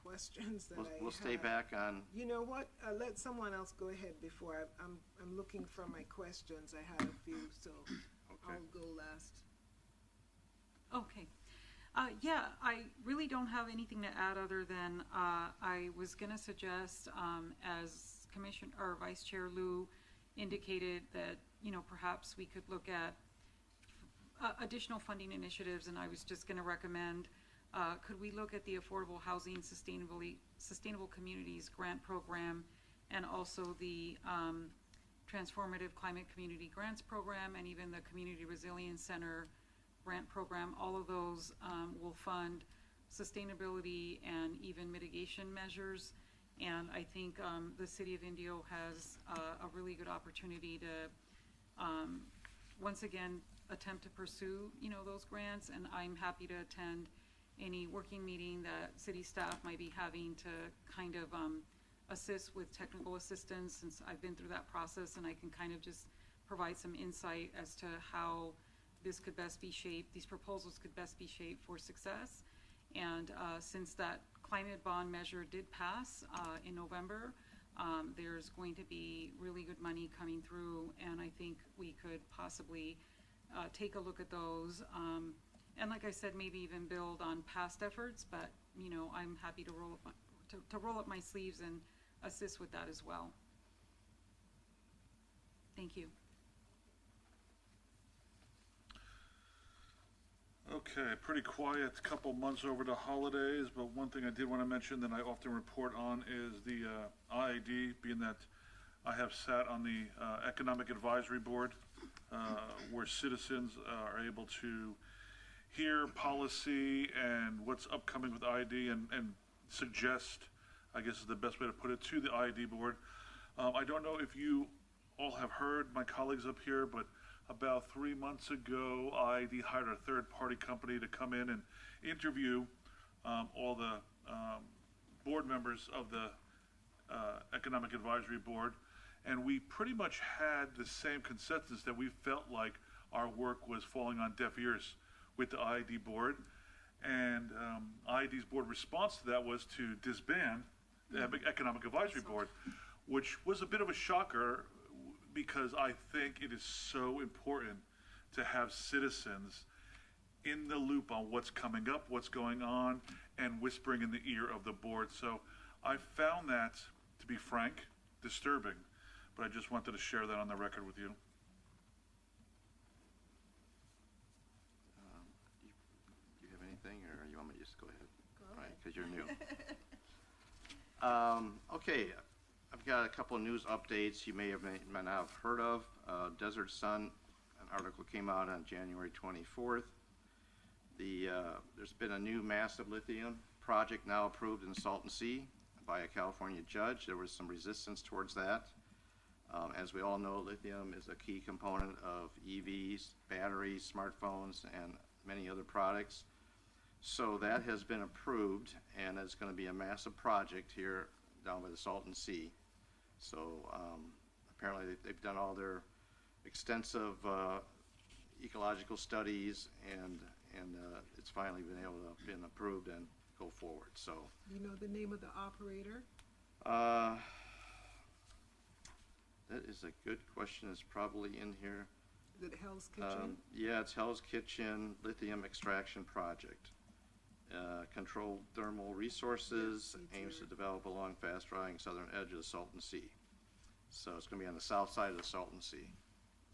questions that I We'll stay had. back on, You know what? Let someone else go ahead before I'm looking for my questions. I had a few, so okay. I'll go last. Okay. Yeah, I really don't have anything to add other than I was going to suggest, as Commissioner or Vice Chair Liu indicated, that perhaps we could look at additional funding initiatives, and I was just going to recommend, could we look at the Affordable Housing Sustainable Communities Grant Program, and also the Transformative Climate Community Grants Program, and even the Community Resilience Center grant program. All of those will fund sustainability and even mitigation measures. And I think the City of Indio has a really good opportunity to once again attempt to pursue those grants. And I'm happy to attend any working meeting that city staff might be having to kind of assist with technical assistance, since I've been through that process, and I can kind of just provide some insight as to how this could best be shaped, these proposals could best be shaped for success. And since that climate bond measure did pass in November, there's going to be really good money coming through, and I think we could possibly take a look at those. And like I said, maybe even build on past efforts, but I'm happy to roll up my sleeves and assist with that as well. Thank you. Okay, pretty quiet couple months over the holidays, but one thing I did want to mention that I often report on is the IAD, being that I have sat on the Economic Advisory Board, where citizens are able to hear policy and what's upcoming with IAD and suggest, I guess is the best way to put it, to the IAD board. I don't know if you all have heard, my colleagues up here, but about 3 months ago, IAD hired a third-party company to come in and interview all the board members of the Economic Advisory Board, and we pretty much had the same consensus that we felt like our work was falling on deaf ears with the IED board. And IED's board response to that was to disband the Economic Advisory Board, which was a bit of a shocker because I think it is so important to have citizens in the loop on what's coming up, what's going on, and whispering in the ear of the board. So I found that, to be frank, disturbing, but I just wanted to share that on the record with you. Do you have anything, or you want me to just go ahead? All right, because you're new. Okay, I've got a couple of news updates you may not have heard of. Desert Sun, an article came out on January 24th. There's been a new massive lithium project now approved in Salton Sea by a California judge. There was some resistance towards that. As we all know, lithium is a key component of EVs, batteries, smartphones, and many other products. So that has been approved, and it's going to be a massive project here down by the Salton Sea. So apparently they've done all their extensive ecological studies, and it's finally been approved and go forward. So Do you know the name of the operator? that is a good question. It's probably in here. Is it Hell's Kitchen? Yeah, it's Hell's Kitchen Lithium Extraction Project. Controlled thermal resources, Yes, aims to it's develop along fast-drying southern edge of the Salton Sea. So it's going to be on the south side of the Salton Sea.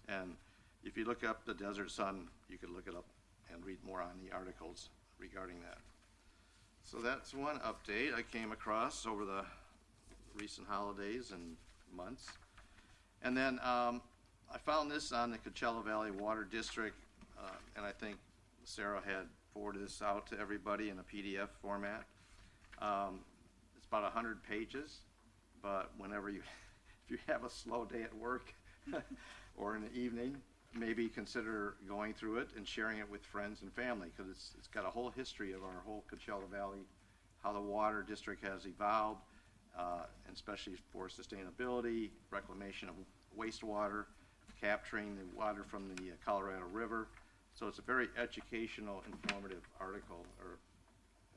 And if you look up the Desert Sun, you could look it up and read more on the articles regarding that. So that's one update I came across over the recent holidays and months. And then I found this on the Coachella Valley Water District, and I think Sarah had forwarded this out to everybody in a PDF format. It's about 100 pages, but whenever if you have a slow day at work or in the evening, maybe consider going through it and sharing it with friends and family, because it's got a whole history of our whole Coachella Valley, how the water district has evolved, and especially for sustainability, reclamation of wastewater, capturing the water from the Colorado River. So it's a very educational, informative article,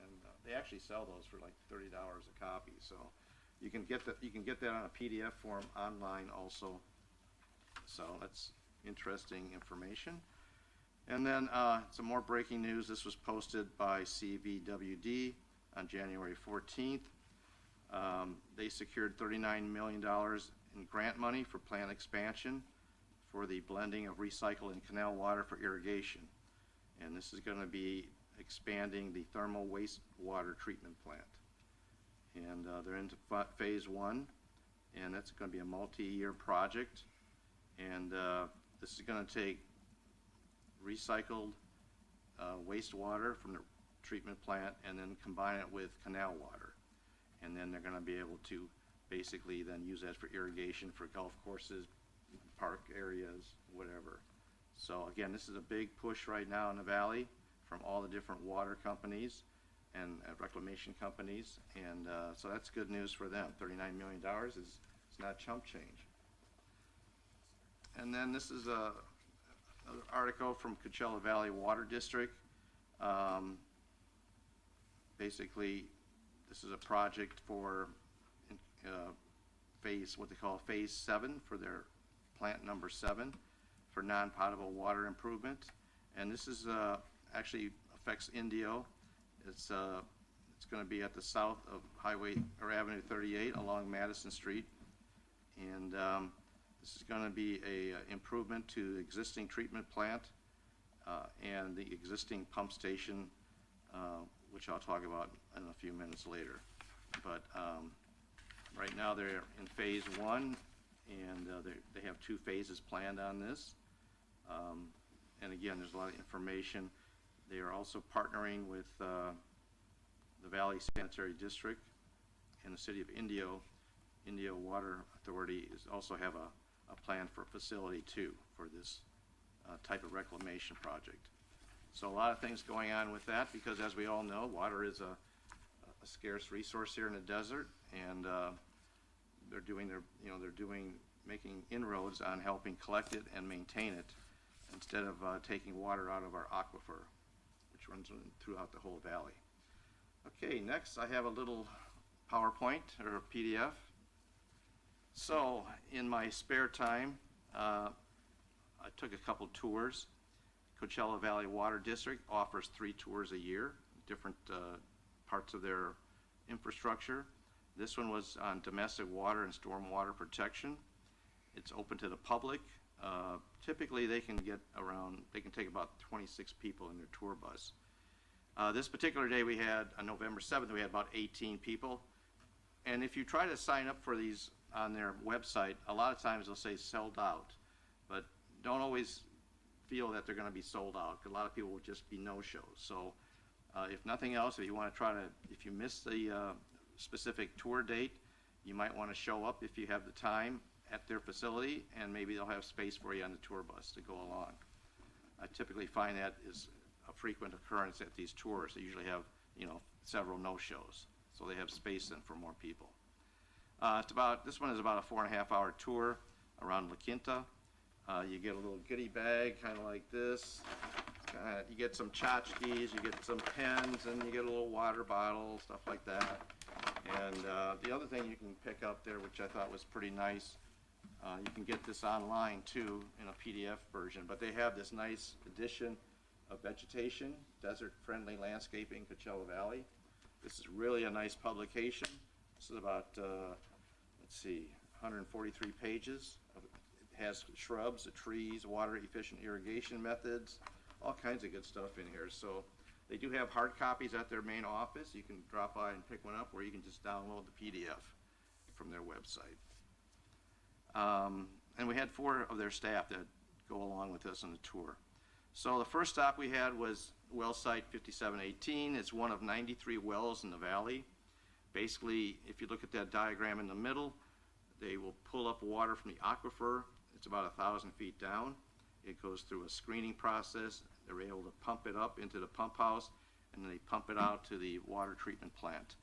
and they actually sell those for like $30 a copy. So you can get that on a PDF form online also. So that's interesting information. And then some more breaking news. This was posted by CVWD on January 14th. They secured $39 million in grant money for plant expansion for the blending of recycled and canal water for irrigation. And this is going to be expanding the thermal wastewater treatment plant. And they're into phase 1, and that's going to be a multi-year project. And this is going to take recycled wastewater from the treatment plant and then combine it with canal water. And then they're going to be able to basically then use that for irrigation for golf courses, park areas, whatever. So again, this is a big push right now in the valley from all the different water companies and reclamation companies, and so that's good news for them. $39 million is not chump change. And then this is another article from Coachella Valley Water District. Basically, this is a project for what they call phase 7 for their plant number 7 for non-potable water improvement. And this is actually affects Indio. It's going to be at the south of Avenue 38 along Madison Street. And this is going to be a improvement to the existing treatment plant and the existing pump station, which I'll talk about in a few minutes later. But right now they're in phase 1, and they have 2 phases planned on this. And again, there's a lot of information. They are also partnering with the Valley Sanitary District and the City of Indio. Indio Water Authority also have a plan for facility 2 for this type of reclamation project. So a lot of things going on with that, because as we all know, water is a scarce resource here in the desert, and they're making inroads on helping collect it and maintain it. instead of taking water out of our aquifer, which runs throughout the whole valley. Okay, next I have a little PowerPoint or a PDF. So in my spare time, I took a couple tours. Coachella Valley Water District offers 3 tours a year, different parts of their infrastructure. This one was on domestic water and stormwater protection. It's open to the public. Typically they can take about 26 people in their tour bus. This particular day we had, on November 7th, we had about 18 people. And if you try to sign up for these on their website, a lot of times they'll say sold out. But don't always feel that they're going to be sold out, because a lot of people will just be no-shows. So if nothing else, if you want to if you miss the specific tour date, you might want to show up if you have the time at their facility, and maybe they'll have space for you on the tour bus to go along. I typically find that is a frequent occurrence at these tours. They usually have, several no-shows, so they have space then for more people. This one is about a 4.5-hour tour around La Quinta. You get a little goodie bag, kind of like this. You get some tchotchkes, you get some pens, and you get a little water bottle, stuff like that. And the other thing you can pick up there, which I thought was pretty nice, you can get this online too in a PDF version, but they have this nice edition of Vegetation, Desert-Friendly Landscaping, Coachella Valley. This is really a nice publication. This is about, 143 pages. It has shrubs, trees, water-efficient irrigation methods, all kinds of good stuff in here. So they do have hard copies at their main office. You can drop by and pick one up, or you can just download the PDF from their website. And we had 4 of their staff that go along with us on the tour. So the first stop we had was well site 5718. It's one of 93 wells in the valley. Basically, if you look at that diagram in the middle, they will pull up water from the aquifer. It's about 1,000 feet down. It goes through a screening process. They're able to pump it up into the pump house, and then they pump it out to the water treatment plant.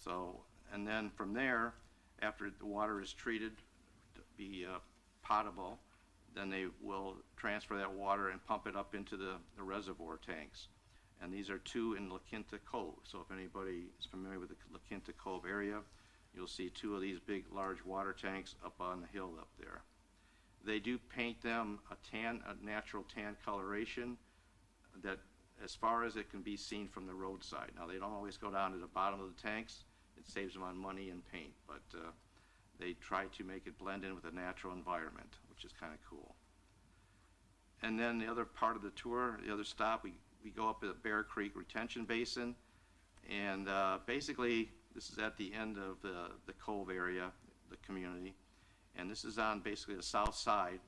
So, and then from there, after the water is treated to be potable, then they will transfer that water and pump it up into the reservoir tanks. And these are 2 in La Quinta Cove. So if anybody is familiar with the La Quinta Cove area, you'll see 2 of these big, large water tanks up on the hill up there. They do paint them a natural tan coloration that as far as it can be seen from the roadside. Now, they don't always go down to the bottom of the tanks. It saves them on money and paint, but they try to make it blend in with the natural environment, which is kind of cool. And then the other part of the tour, the other stop, we go up to the Bear Creek Retention Basin, and basically this is at the end of the cove area, the community, and this is on basically the south side,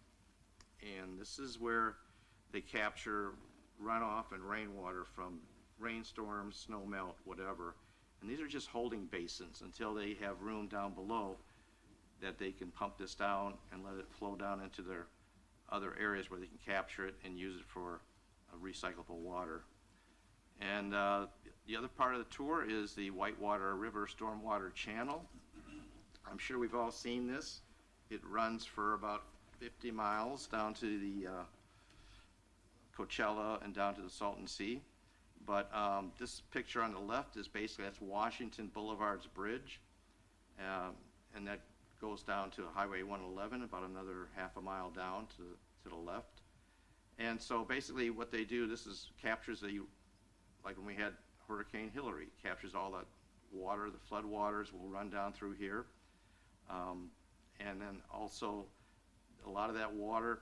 and this is where they capture runoff and rainwater from rainstorms, snow melt, whatever. And these are just holding basins until they have room down below that they can pump this down and let it flow down into their other areas where they can capture it and use it for recyclable water. And the other part of the tour is the Whitewater River Stormwater Channel. I'm sure we've all seen this. It runs for about 50 miles down to the Coachella and down to the Salton Sea. But this picture on the left is basically, that's Washington Boulevard's bridge. And that goes down to Highway 111, about another half a mile down to the left. And so basically what they do, captures like when we had Hurricane Hillary, captures all that water, the flood waters will run down through here. And then also a lot of that water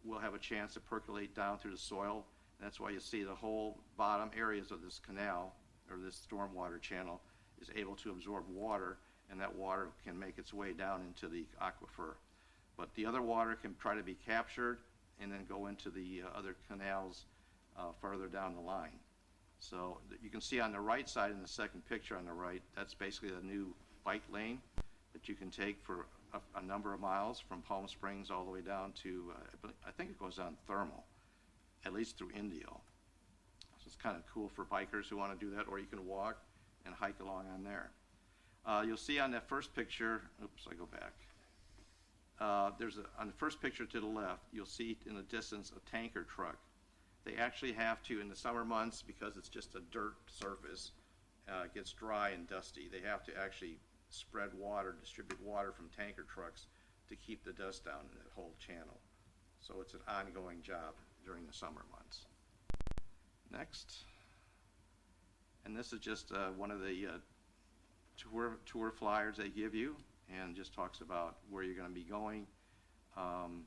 will have a chance to percolate down through the soil. And that's why you see the whole bottom areas of this canal, or this stormwater channel, is able to absorb water, and that water can make its way down into the aquifer. But the other water can try to be captured and then go into the other canals further down the line. So you can see on the right side in the second picture on the right, that's basically the new bike lane that you can take for a number of miles from Palm Springs all the way down to, I think it goes down Thermal, at least through Indio. So it's kind of cool for bikers who want to do that, or you can walk and hike along on there. You'll see on that first picture, oops, I go back. on the first picture to the left, you'll see in the distance a tanker truck. They actually have to, in the summer months, because it's just a dirt surface, it gets dry and dusty, they have to actually spread water, distribute water from tanker trucks to keep the dust down in that whole channel. So it's an ongoing job during the summer months. Next. And this is just one of the tour flyers they give you, and just talks about where you're going to be going. And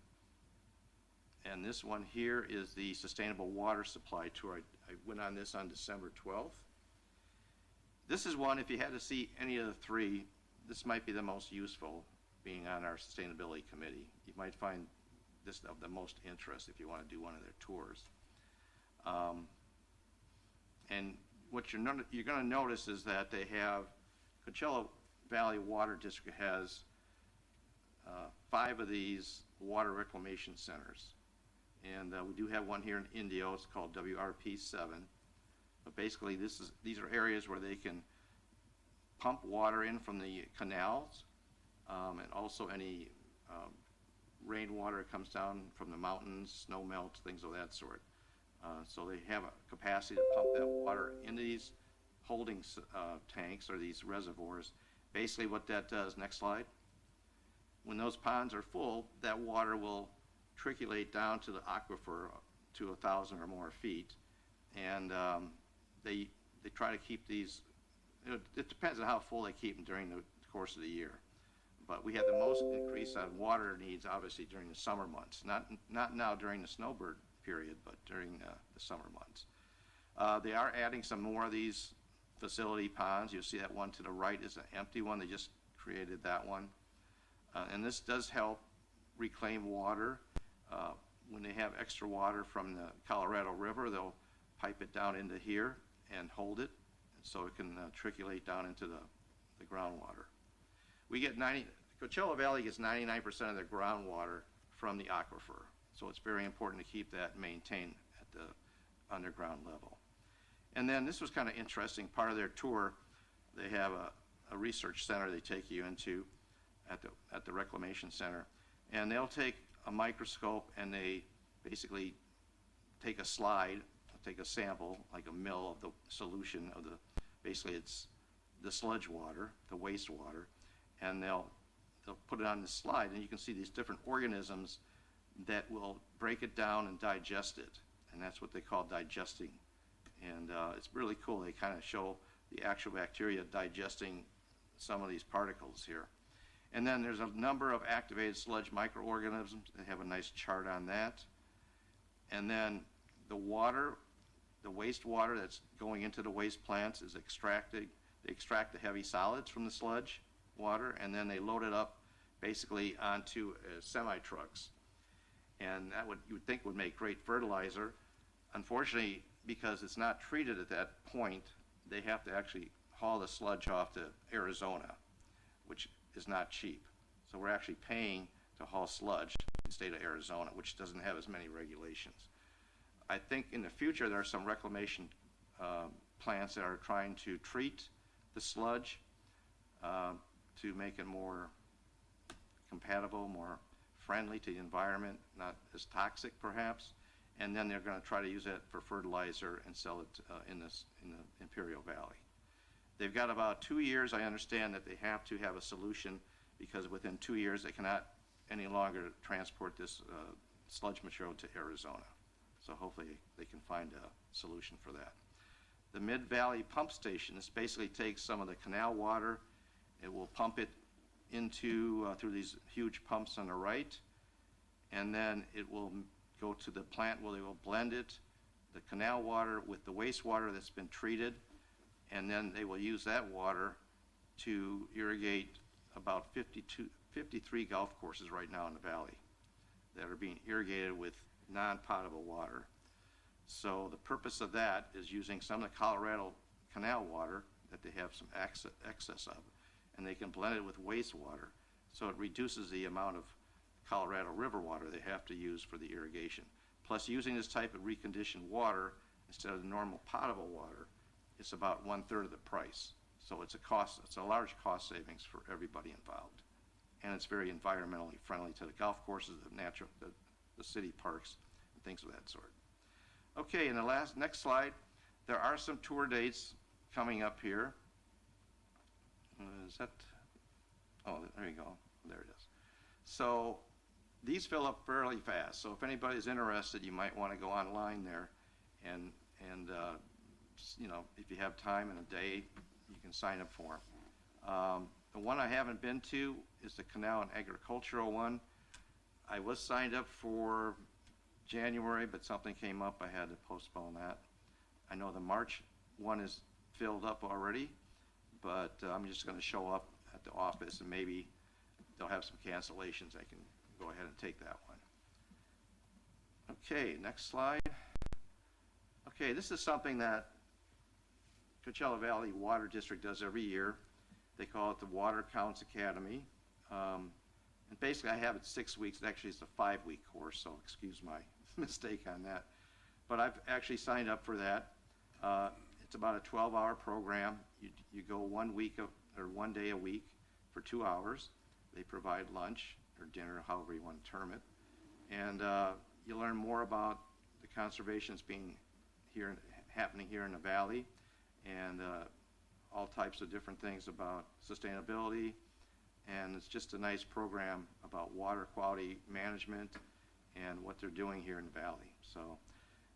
this one here is the Sustainable Water Supply Tour. I went on this on December 12th. This is one, if you had to see any of the three, this might be the most useful, being on our Sustainability Committee. You might find this of the most interest if you want to do one of their tours. And what you're going to notice is that they have, Coachella Valley Water District has 5 of these water reclamation centers. And we do have one here in Indio. It's called WRP 7. But basically, these are areas where they can pump water in from the canals, and also any rainwater that comes down from the mountains, snow melt, things of that sort. So they have a capacity to pump that water into these holding tanks, or these reservoirs. Basically what that does, next slide, when those ponds are full, that water will triculate down to the aquifer to 1,000 or more feet, and they try to keep these, it depends on how full they keep them during the course of the year. But we have the most increase on water needs obviously during the summer months, not now during the snowbird period, but during the summer months. They are adding some more of these facility ponds. You'll see that one to the right is an empty one. They just created that one. And this does help reclaim water. When they have extra water from the Colorado River, they'll pipe it down into here and hold it, so it can triculate down into the groundwater. We get Coachella Valley gets 99% of their groundwater from the aquifer, so it's very important to keep that maintained at the underground level. And then this was kind of interesting. Part of their tour, they have a research center they take you into at the reclamation center, and they'll take a microscope and they basically take a slide, take a sample, like a mil of the solution of basically it's the sludge water, the wastewater, and they'll put it on the slide, and you can see these different organisms that will break it down and digest it, and that's what they call digesting. And it's really cool. They kind of show the actual bacteria digesting some of these particles here. And then there's a number of activated sludge microorganisms. They have a nice chart on that. And then the water, the wastewater that's going into the waste plants is extracted. They extract the heavy solids from the sludge water, and then they load it up basically onto semi-trucks. And that you would think would make great fertilizer. Unfortunately, because it's not treated at that point, they have to actually haul the sludge off to Arizona, which is not cheap. So we're actually paying to haul sludge in the state of Arizona, which doesn't have as many regulations. I think in the future there are some reclamation plants that are trying to treat the sludge to make it more compatible, more friendly to the environment, not as toxic perhaps, and then they're going to try to use it for fertilizer and sell it in the Imperial Valley. They've got about 2 years, I understand, that they have to have a solution, because within 2 years they cannot any longer transport this sludge material to Arizona. So hopefully they can find a solution for that. The Mid-Valley Pump Station, this basically takes some of the canal water, it will pump it into through these huge pumps on the right, and then it will go to the plant where they will blend it, the canal water with the wastewater that's been treated, and then they will use that water to irrigate about 53 golf courses right now in the valley that are being irrigated with non-potable water. So the purpose of that is using some of the Colorado canal water that they have some excess of, and they can blend it with wastewater, so it reduces the amount of Colorado River water they have to use for the irrigation. Plus, using this type of reconditioned water instead of the normal potable water, it's about 1/3 of the price. So it's a large cost savings for everybody involved. and it's very environmentally friendly to the golf courses, the city parks, and things of that sort. Okay, and the next slide, there are some tour dates coming up here. Is that, oh, there you go, there it is. So these fill up fairly fast, so if anybody's interested, you might want to go online there, and you know, if you have time in a day, you can sign up for them. The one I haven't been to is the Canal and Agricultural one. I was signed up for January, but something came up, I had to postpone that. I know the March one is filled up already, but I'm just going to show up at the office and maybe they'll have some cancellations. I can go ahead and take that one. Okay, next slide. Okay, this is something that Coachella Valley Water District does every year. They call it the Water Counts Academy. And basically I have it 6 weeks. Actually, it's a 5-week course, so excuse my mistake on that. But I've actually signed up for that. It's about a 12-hour program. You go 1 week or 1 day a week for 2 hours. They provide lunch or dinner, however you want to term it. And you learn more about the conservations happening here in the valley, and all types of different things about sustainability. And it's just a nice program about water quality management and what they're doing here in the valley. So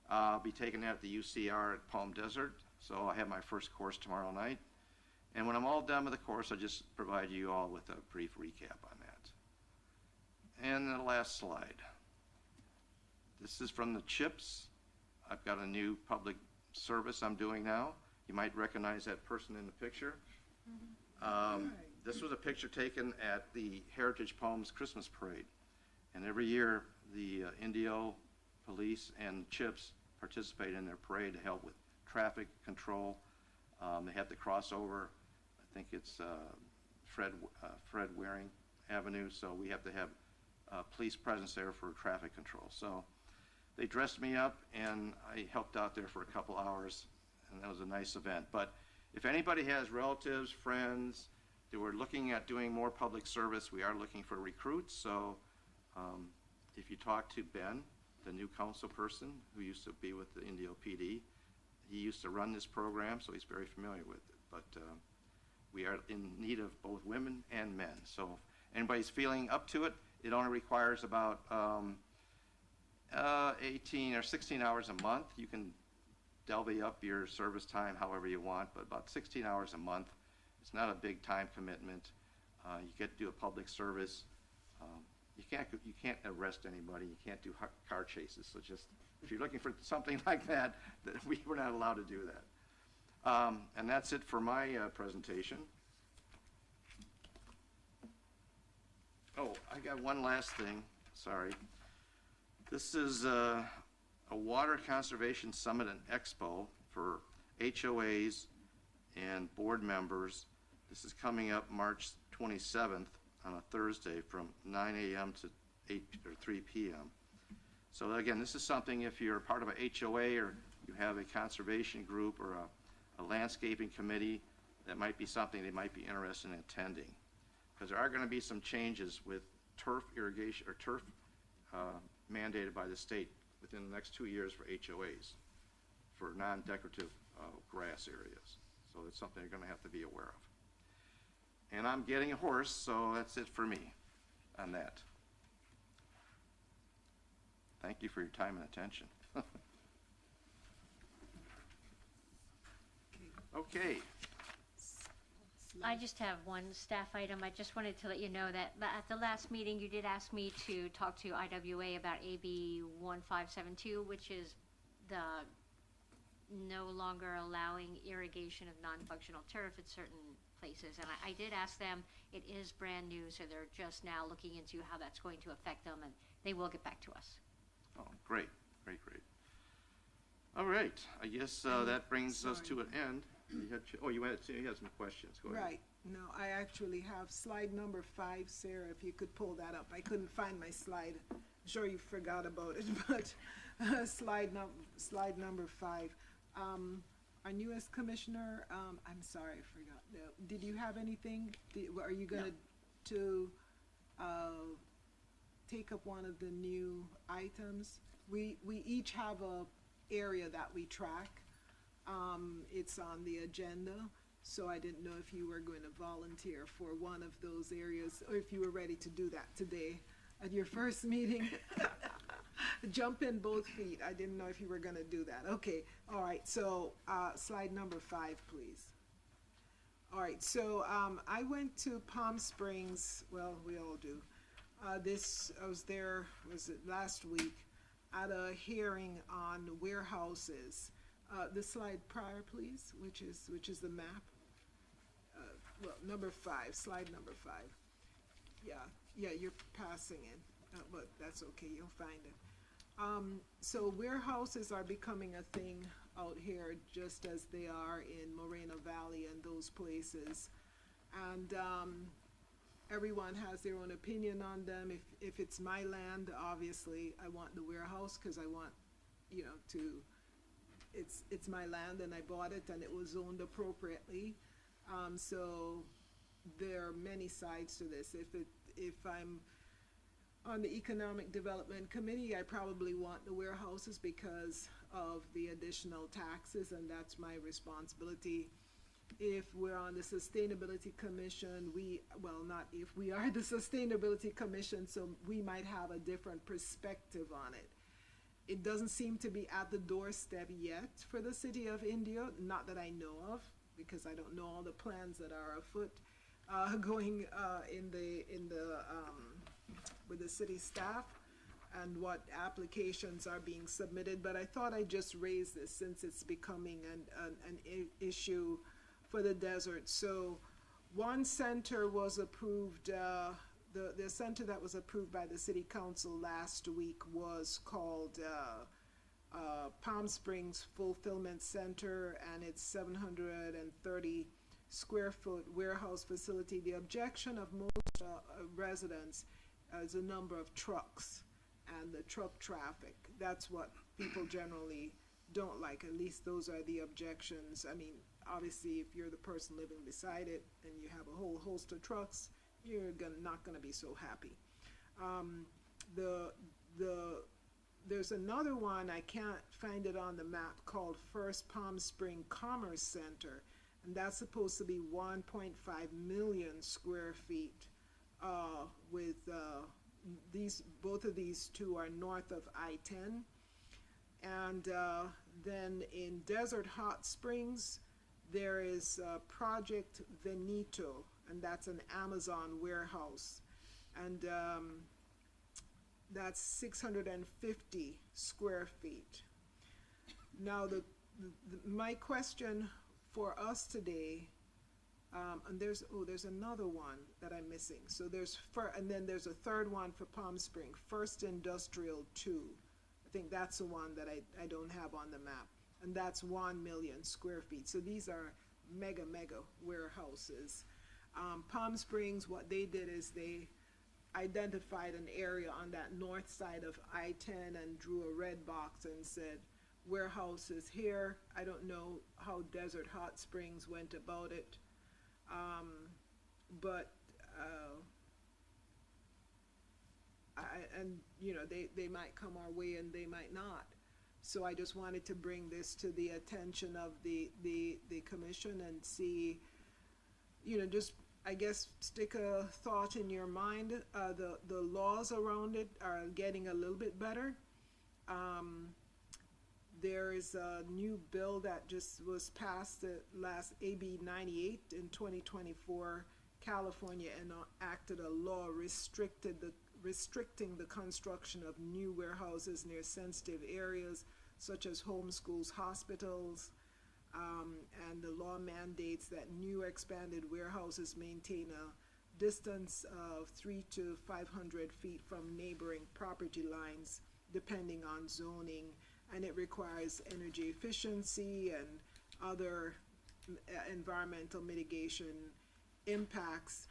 I'll be taking that at the UCR at Palm Desert. So I'll have my first course tomorrow night. And when I'm all done with the course, I'll just provide you all with a brief recap on that. And the last slide. This is from the CHIPS. I've got a new public service I'm doing now. You might recognize that person in the picture. This was a picture taken at the Heritage Palms Christmas Parade. And every year, the Indio Police and CHIPS participate in their parade to help with traffic control. They have the crossover. I think it's Fred Waring Avenue, so we have to have police presence there for traffic control. So they dressed me up, and I helped out there for a couple hours, and that was a nice event. But if anybody has relatives, friends, that we're looking at doing more public service, we are looking for recruits. So if you talk to Ben, the new council person who used to be with the Indio PD, he used to run this program, so he's very familiar with it. But we are in need of both women and men. So if anybody's feeling up to it, it only requires about 18 or 16 hours a month. You can delve up your service time however you want, but about 16 hours a month. It's not a big time commitment. You get to do a public service. You can't arrest anybody. You can't do car chases. So just if you're looking for something like that, we're not allowed to do that. And that's it for my presentation. Oh, I got one last thing. Sorry. This is a Water Conservation Summit and Expo for HOAs and board members. This is coming up March 27th on a Thursday from 9 a.m. to 8 or 3 p.m. So again, this is something if you're part of a HOA or you have a conservation group or a landscaping committee, that might be something they might be interested in attending. Because there are going to be some changes with turf irrigation or turf mandated by the state within the next 2 years for HOAs for non-decorative grass areas. So it's something you're going to have to be aware of. And I'm getting a horse, so that's it for me on that. Thank you for your time and attention. Okay. I just have one staff item. I just wanted to let you know that at the last meeting, you did ask me to talk to IWA about AB 1572, which is the no longer allowing irrigation of non-functional turf at certain places. And I did ask them, it is brand new, so they're just now looking into how that's going to affect them, and they will get back to us. Oh, great, great, great. All right, I guess that brings us to an end. You had some questions. Go ahead. Right. No, I actually have slide number 5, Sarah, if you could pull that up. I couldn't find my slide. I'm sure you forgot about it, but slide number 5. Our newest commissioner, I'm sorry, I forgot. Did you have anything? Are you going to take up one of the new items. We each have a area that we track. It's on the agenda, so I didn't know if you were going to volunteer for one of those areas, or if you were ready to do that today at your first meeting. Jump in both feet. I didn't know if you were gonna do that. Okay, all right, so, slide number 5, please. All right, so, I went to Palm Springs, well, we all do. I was there, was it last week, at a hearing on warehouses. The slide prior, please, which is the map. Well, number 5, slide number 5. Yeah, you're passing it, but that's okay, you'll find it. So warehouses are becoming a thing out here, just as they are in Moreno Valley and those places. And everyone has their own opinion on them. If it's my land, obviously, I want the warehouse, because I want, it's my land and I bought it and it was zoned appropriately. So there are many sides to this. If I'm on the Economic Development Committee, I probably want the warehouses because of the additional taxes, and that's my responsibility. If we're on the Sustainability Commission, we are the Sustainability Commission, so we might have a different perspective on it. It doesn't seem to be at the doorstep yet for the City of Indio, not that I know of, because I don't know all the plans that are afoot going with the city staff and what applications are being submitted. But I thought I'd just raise this since it's becoming an issue for the desert. So one center was approved, the center that was approved by the City Council last week was called Palm Springs Fulfillment Center, and it's 730 square foot warehouse facility. The objection of most residents is the number of trucks and the truck traffic. That's what people generally don't like. At least those are the objections. I mean, obviously, if you're the person living beside it and you have a whole host of trucks, you're not going to be so happy. There's another one, I can't find it on the map, called First Palm Spring Commerce Center, and that's supposed to be 1.5 million square feet. With both of these two are north of I-10. And then in Desert Hot Springs, there is Project Venito, and that's an Amazon warehouse. And that's 650 square feet. Now, my question for us today, and there's another one that I'm missing. So and then there's a third one for Palm Springs, First Industrial 2. I think that's the one that I don't have on the map. And that's 1 million square feet. So these are mega warehouses. Palm Springs, what they did is they identified an area on that north side of I-10 and drew a red box and said, warehouses here. I don't know how Desert Hot Springs went about it. They might come our way and they might not. So I just wanted to bring this to the attention of the commission and see, just, I guess, stick a thought in your mind. The laws around it are getting a little bit better. There is a new bill that just was passed, last AB 98 in 2024. California enacted a law restricting the construction of new warehouses near sensitive areas, such as home schools, hospitals, and the law mandates that new expanded warehouses maintain a distance of 300 to 500 feet from neighboring property lines, depending on zoning. And it requires energy efficiency and other environmental mitigation impacts.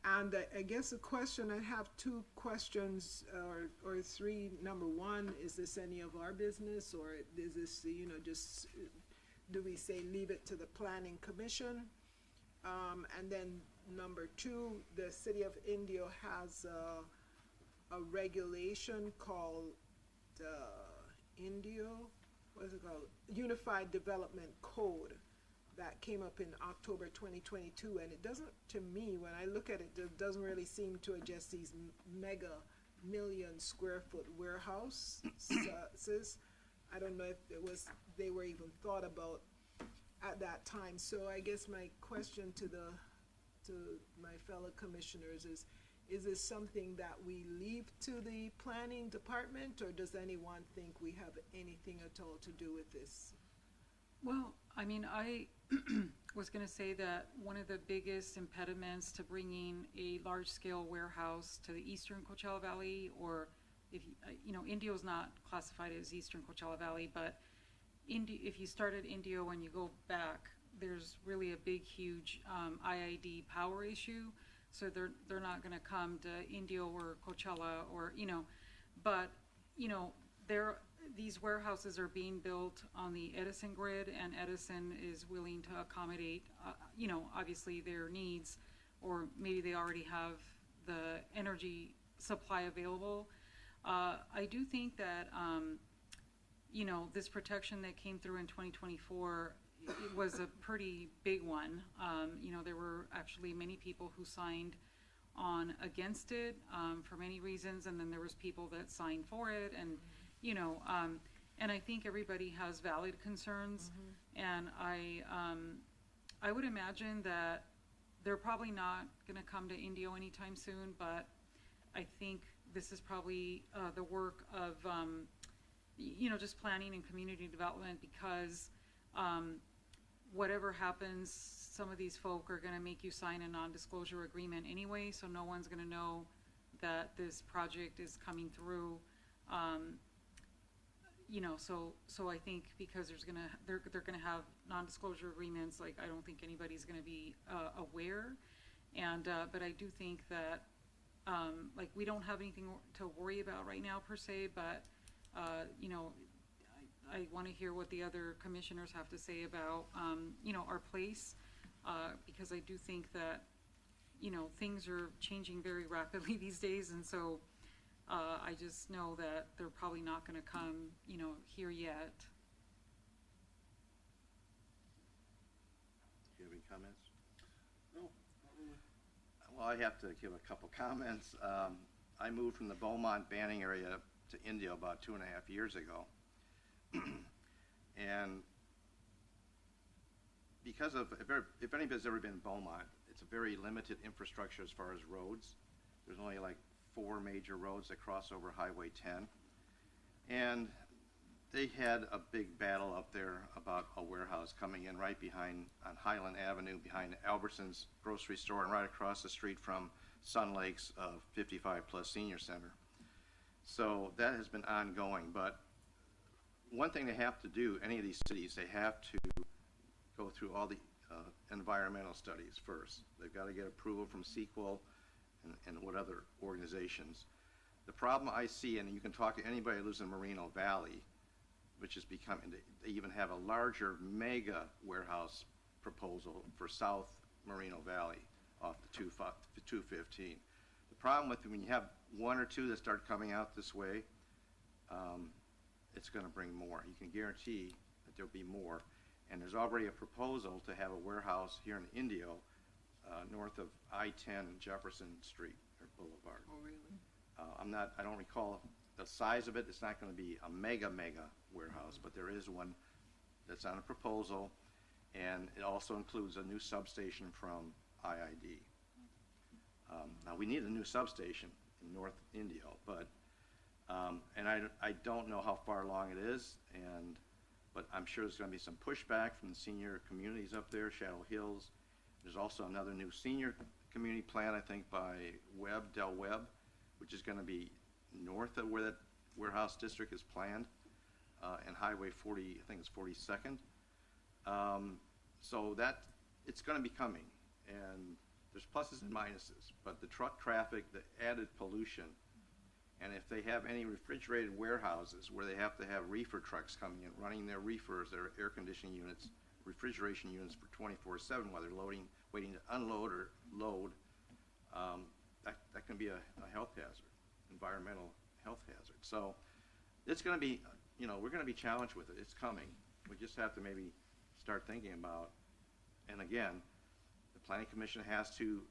And I guess the question, I have two questions or three. Number one, is this any of our business, or is this, just, do we say leave it to the Planning Commission? And then number two, the city of Indio has a regulation called Indio, what is it called? Unified Development Code that came up in October 2022, and it doesn't, to me, when I look at it, it doesn't really seem to address these mega million square foot warehouses. I don't know if they were even thought about at that time. So I guess my question to my fellow commissioners is this something that we leave to the planning department, or does anyone think we have anything at all to do with this? Well, I mean, I was going to say that one of the biggest impediments to bringing a large-scale warehouse to the eastern Coachella Valley, or if Indio's not classified as eastern Coachella Valley, but if you start at Indio and you go back, there's really a big, huge IID power issue. So they're not going to come to Indio or Coachella or but these warehouses are being built on the Edison grid, and Edison is willing to accommodate, obviously their needs, or maybe they already have the energy supply available. I do think that, this protection that came through in 2024, it was a pretty big one. There were actually many people who signed on against it for many reasons, and then there was people that signed for it, and and I think everybody has valid concerns, and I would imagine that they're probably not going to come to Indio anytime soon, but I think this is probably the work of just planning and community development, because whatever happens, some of these folk are going to make you sign a non-disclosure agreement anyway, so no one's going to know that this project is coming through. So I think because they're going to have non-disclosure agreements, like I don't think anybody's going to be aware, and but I do think that like we don't have anything to worry about right now per se, but I want to hear what the other commissioners have to say about, our place, because I do think that, things are changing very rapidly these days, and so I just know that they're probably not going to come, here yet. Do you have any comments? No, not really. Well, I have to give a couple comments. I moved from the Beaumont Banning area to Indio about 2.5 years ago. And because of, if anybody's ever been in Beaumont, it's a very limited infrastructure as far as roads. There's only like 4 major roads that cross over Highway 10. And they had a big battle up there about a warehouse coming in right behind, on Highland Avenue, behind Albertson's grocery store, and right across the street from Sun Lake's 55 Plus Senior Center. So that has been ongoing, but one thing they have to do, any of these cities, they have to go through all the environmental studies first. They've got to get approval from CEQA and what other organizations. The problem I see, and you can talk to anybody who lives in Moreno Valley, which is becoming, they even have a larger mega warehouse proposal for South Moreno Valley off the 215. The problem with when you have 1 or 2 that start coming out this way, it's going to bring more. You can guarantee that there'll be more. And there's already a proposal to have a warehouse here in Indio, north of I-10 Jefferson Street or Boulevard. Oh, really? I don't recall the size of it. It's not going to be a mega warehouse, but there is one that's on a proposal, and it also includes a new substation from IID. Now we need a new substation in North Indio, but and I don't know how far along it is, but I'm sure there's going to be some pushback from the senior communities up there, Shadow Hills. There's also another new senior community plan, I think, by Del Webb, which is going to be north of where that warehouse district is planned, and Highway 40, I think it's 42nd. So that, it's going to be coming, and there's pluses and minuses, but the truck traffic, the added pollution, and if they have any refrigerated warehouses where they have to have reefer trucks coming in, running their reefers, their air conditioning units refrigeration units for 24/7 while they're loading, waiting to unload or load. That can be a health hazard, environmental health hazard. So it's going to be, we're going to be challenged with it. It's coming. We just have to maybe start thinking about, and again, the Planning Commission has to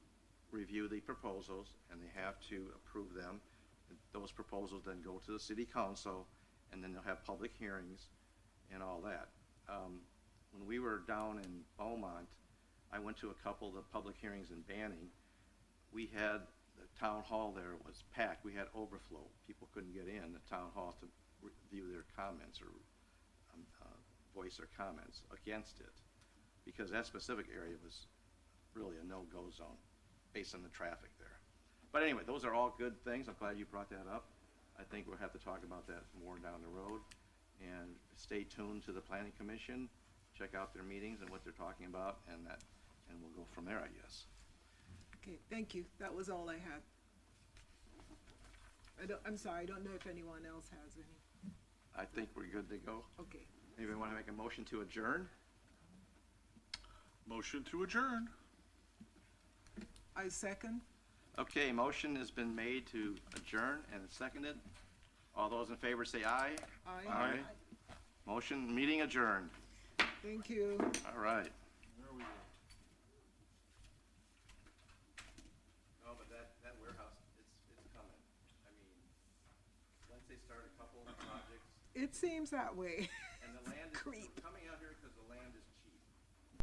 review the proposals and they have to approve them. Those proposals then go to the City Council, and then they'll have public hearings and all that. When we were down in Beaumont, I went to a couple of the public hearings in Banning. We had the town hall there was packed. We had overflow. People couldn't get in the town hall to review their comments or voice their comments against it, because that specific area was really a no-go zone based on the traffic there. But anyway, those are all good things. I'm glad you brought that up. I think we'll have to talk about that more down the road. And stay tuned to the Planning Commission. Check out their meetings and what they're talking about, and we'll go from there, I guess. Okay, thank you. That was all I had. I'm sorry, I don't know if anyone else has any. I think we're good to go. Okay. Anybody want to make a motion to adjourn? Motion to adjourn. I second. Okay, motion has been made to adjourn and seconded. All those in favor say aye. Aye. Motion, meeting adjourned. Thank you. All right. There we go. No, but that warehouse, it's coming. I mean, once they start a couple of projects, It seems that way. and the land is Creep. coming out here